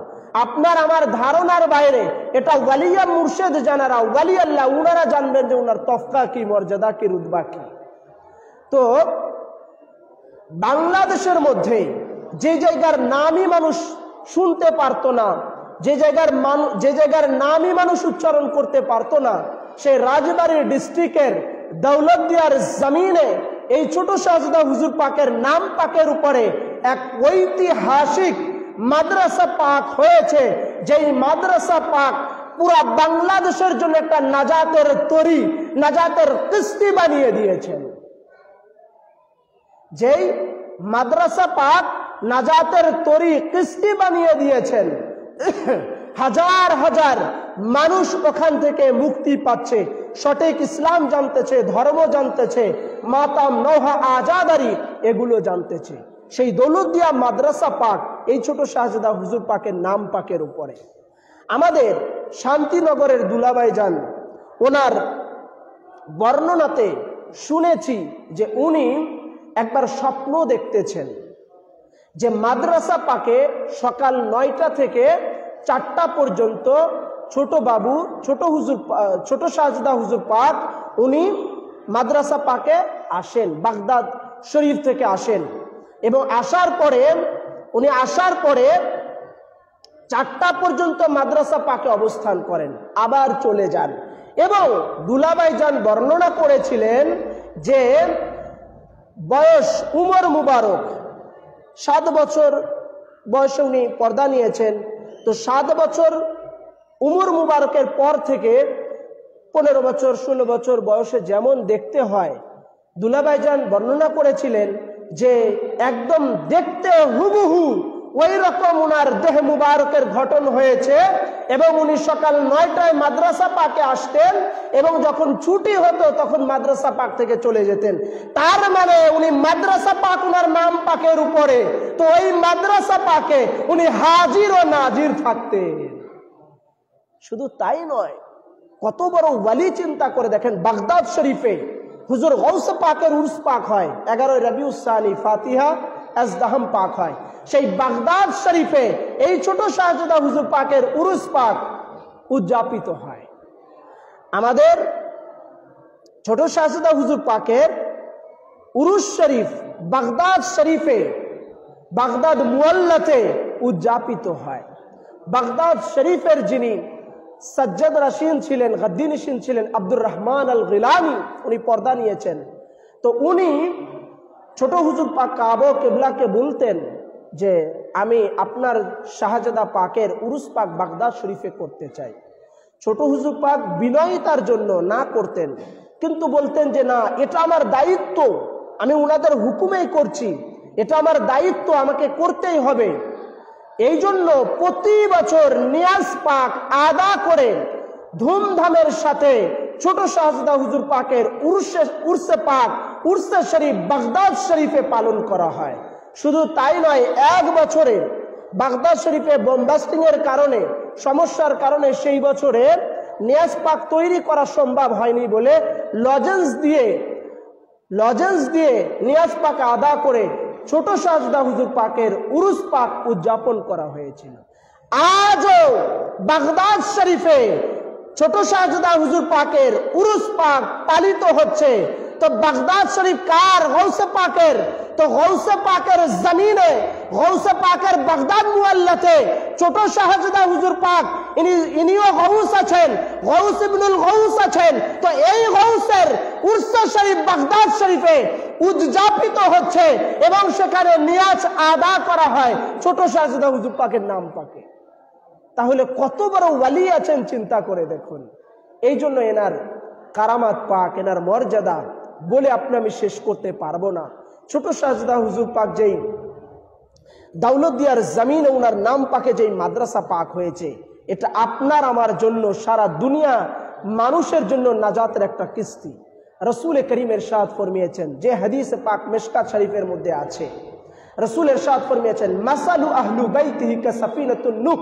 Speaker 1: আপনার আমার ধারণার বাইরে। এটা ওয়ালিয়া মুর্শেদ জানারা, ওয়ালি আল্লাহ, উনারা জানবেন যে উনার তফকা কি, মর্যাদা কি, রুতবা কি। তো বাংলাদেশের মধ্যে যে জায়গার নামই মানুষ শুনতে পারতো না, যে জায়গার নামই মানুষ উচ্চারণ করতে পারতো না, সেই রাজবাড়ী ডিস্ট্রিক্টের দৌলতদিয়ার জমিনে এই ছোট শাহজাদা হুজুর পাকের নাম পাকের উপরে এক ঐতিহাসিক মাদ্রাসা পাক হয়েছে, যেই মাদ্রাসা পাক পুরা বাংলাদেশের জন্য একটা নাজাতের তরি, নাজাতের কিস্তি বানিয়ে দিয়েছেন। যেই মাদ্রাসা পাক নাজাতের তরি কিস্তি বানিয়ে দিয়েছেন। হাজার হাজার মানুষ ওখান থেকে মুক্তি পাচ্ছে, সঠিক ইসলাম জানতেছে, ধর্ম জানতেছে, মাতাম নৌহা আজাদারি এগুলো জানতেছে। সেই দৌলতদিয়া মাদ্রাসা পাক এই ছোট শাহজাদা হুজুর পাকের নাম পাকের উপরে। আমাদের শান্তিনগরের দুলাভাই যান, ওনার বর্ণনাতে শুনেছি যে উনি একবার স্বপ্ন দেখতেছেন যে মাদ্রাসা পাকে সকাল 9টা থেকে 4টা পর্যন্ত ছোট বাবু ছোট শাহজাদা হুজুর পাক উনি মাদ্রাসা পাকে আসেন, বাগদাদ শরীফ থেকে আসেন, এবং আসার পরে 4টা পর্যন্ত মাদ্রাসা পাকে অবস্থান করেন, আবার চলে যান। এবং দুলাভাই যান বর্ণনা করেছিলেন যে বয়স উমর মুবারক 7 বছর বয়সে উনি পর্দা নিয়েছেন। তো 7 বছর উমর মুবারকের পর থেকে 15 বছর 16 বছর বয়সে যেমন দেখতে হয়, দুলাভাই যান বর্ণনা করেছিলেন যে একদম দেখতে হুবহু ওই রকম উনার দেহ মুবারকের গঠন হয়েছে। এবং উনি সকাল 9টায় মাদ্রাসা পাকে আসতেন এবং যখন ছুটি হতো তখন মাদ্রাসা পাক থেকে চলে যেতেন। তার মানে উনি মাদ্রাসা পাক উনার নাম পাকের উপরে, তো ওই মাদ্রাসা পাকে উনি হাজির ও নাজির থাকতেন। শুধু তাই নয়, কত বড় ওয়ালি চিন্তা করে দেখেন। বাগদাদ শরীফে হুজুর গৌসে পাকের উর্স পাক হয়, 11 রবিউল সানি ফাতিহা আজদাহাম পাক হয়। সেই বাগদাদ শরীফে এই ছোট শাহজাদা হুজুর পাকের উরুস পাক উদযাপিত হয়। আমাদের ছোট শাহজাদা হুজুর পাকের উরুস শরীফ বাগদাদ শরীফে বাগদাদ মুয়াল্লাতে উদযাপিত হয়। বাগদাদ শরীফের যিনি সজ্জদ রাশিন ছিলেন, গদ্দি নশীন ছিলেন, আব্দুর রহমান আল গিলানি, উনি পর্দা নিয়েছেন। তো উনি ছোট হুজুর পাক কাবা কিবলাকে বলতেন যে আমি আপনার শাহজাদা পাকের উরুস পাক বাগদাদ শরীফে করতে চাই। ছোট হুজুর পাক বিনয়িতার জন্য না করতেন, কিন্তু বলতেন যে না, এটা আমার দায়িত্ব, আমি উনাদের হুকুমেই করছি, এটা আমার দায়িত্ব, আমাকে করতেই হবে। এই জন্য প্রতি বছর নিয়াজ পাক আদা করে ধুমধামের সাথে ছোট শাহজাদা হুজুর পাকের উরসে পাক উরসে শরীফ বাগদাদ শরীফে পালন করা হয়। শুধু তাই নয়, 1 বছরে বাগদাদ শরীফে বোমবাস্টিং এর কারণে, সমস্যার কারণে সেই বছরে নিয়াজ পাক তৈরি করা সম্ভব হয়নি বলে লজেন্স দিয়ে নিয়াজ পাক আদা করে ছোট শাহজাদা হুজুর পাকের উরুস পাক উদযাপন করা হয়েছিল। আজও বাগদাদ শরীফে ছোট শাহজাদা হুজুর পাকের উরুস পাক পালিত হচ্ছে। তো বাগদাদ শরীফ কার? গৌসে পাকের। তো গৌসে পাকের জমিনে, গৌসে পাকের বাগদাদ মুআল্লাতে ছোট শাহজাদা হুজুর পাক ইনিও গৌস আছেন, গৌস ইবনুল গৌস আছেন। তো এই গৌসের উরসে শরীফ বাগদাদ শরীফে উদযাপিত হচ্ছে এবং সেখানে নিয়াজ আদা করা হয় ছোট শাহজাদা হুজুর পাকের নাম পাকে। তাহলে কত বড় ওয়ালি আছেন চিন্তা করে দেখুন। এই জন্য এনার কারামাত পাক, এনার মর্যাদা বলে আমি শেষ করতে পারবো না। ছোট শাহজাদা হুজুর পাক যেই দাউলতদিয়ার জমিনে উনার নাম পাকে যেই মাদ্রাসা পাক হয়েছে, এটা আপনার আমার জন্য, সারা দুনিয়া মানুষের জন্য নাজাতের একটা কিস্তি। রসুল করিম ইরশাদ ফরমিয়েছেন, যে হাদিস পাক মিশকাত শরীফের মধ্যে আছে, রসুল ইরশাদ ফরমিয়েছেন, মাসালু আহলু বাইতিহি কাসাফিনাতুন নূহ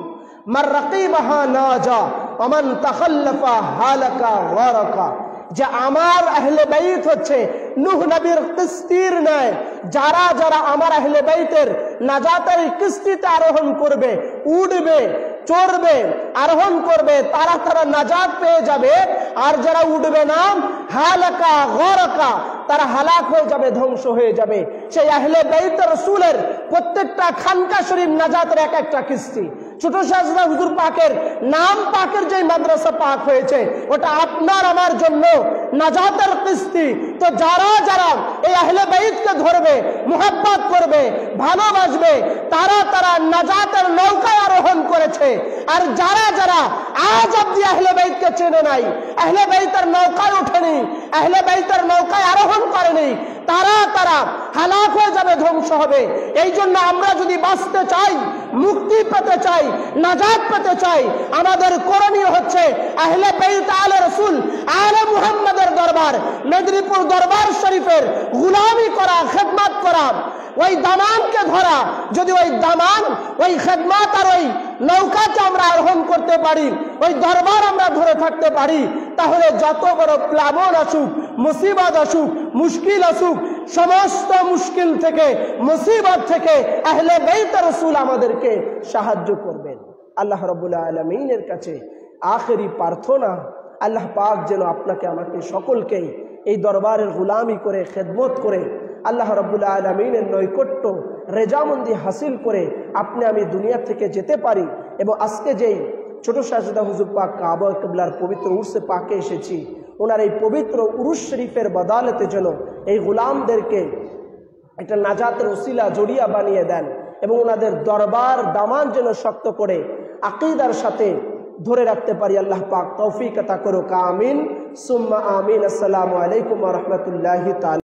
Speaker 1: মান রাকিবাহা নাজা ওয়া মান তাখাল্লাফা হালাকা গারাকা। যে আমার আহলে বাইত হচ্ছে নূহ নবীর কিস্তির ন্যায়, যারা যারা আমার আহলে বাইতের নাজাতের কিস্তিতে আরোহণ করবে, উঠবে, চড়বে, আরোহণ করবে, তারা তারা নাজাত পেয়ে যাবে। আর যারা উঠবে না, হালাকা গরাকা, তারা হালাক হয়ে যাবে, ধ্বংস হয়ে যাবে। সেই আহলে বাইত রাসূলের প্রত্যেকটা খানকা শরীফ নাজাতের এক একটা কিস্তি। ছোট শাহজাদা হুজুর পাকের নাম পাকের যে মাদ্রাসা পাক হয়েছে, ওটা আপনার আমার জন্য নাজাতের কিস্তি। তো যারা যারা এই আহলে বাইতকে ধরবে, মুহাব্বত করবে, ভালোবাসবে, তারা তারা নাজাতের নৌকায় আরোহণ করেছে। আর যারা যারা আজ অব্দি আহলে বাইতকে চেনে নাই, আহলে বাইতের নৌকায় ওঠেনি, আহলে বাইতের নৌকায় আরোহণ করেনি, তারা তারা হালাক হয়ে যাবে, ধ্বংস হবে। এই জন্য আমরা যদি বাঁচতে চাই, মুক্তি পেতে চাই, নাজাত পেতে চাই, আমাদের করণীয় হচ্ছে আহলে বাইত আলে রাসূল আলে মুহাম্মাদের দরবার মেদিনীপুর দরবার শরীফের গোলামি করা, খেদমত করা, ওই দামানকে ধরা। যদি ওই দামান, ওই খেদমত আর ওই নৌকাকে আমরা আরোহণ করতে পারি, ওই দরবার আমরা ধরে থাকতে পারি, তাহলে যত বড় প্লাবন আসুক, মুসিবত আসুক, মুশকিল আসুক, সমস্ত মুশকিল থেকে, মুসিবত থেকে আহলে বাইত রাসূল আমাদেরকে সাহায্য করবেন। আল্লাহ রাব্বুল আলামিনের কাছে আখেরি প্রার্থনা, আল্লাহ পাক যেন আপনাকে আমাকে সকলকেই এই দরবারের গোলামি করে, খেদমত করে, আল্লাহ রাব্বুল আলামিনের নৈকট্য রেজামন্দি হাসিল করে আপনি আমি দুনিয়া থেকে যেতে পারি। এবং আজকে যেই ছোট শাহজাদা হুজুর পাক কাবা কিবলার পবিত্র উরসে পাকে এসেছি, ওনার এই পবিত্র উরুস শরীফের বদালতে যেন এই গোলামদেরকে একটা নাজাতের ওসিলা জড়িয়া বানিয়ে দেন এবং ওনাদের দরবার দামান যেন শক্ত করে আকীদার সাথে ধরে রাখতে পারি। আল্লাহ পাক তৌফিক আতা করুক, আমিন সুম্মা আমিন। আসসালামু আলাইকুম ওয়া রাহমাতুল্লাহি তাআলা।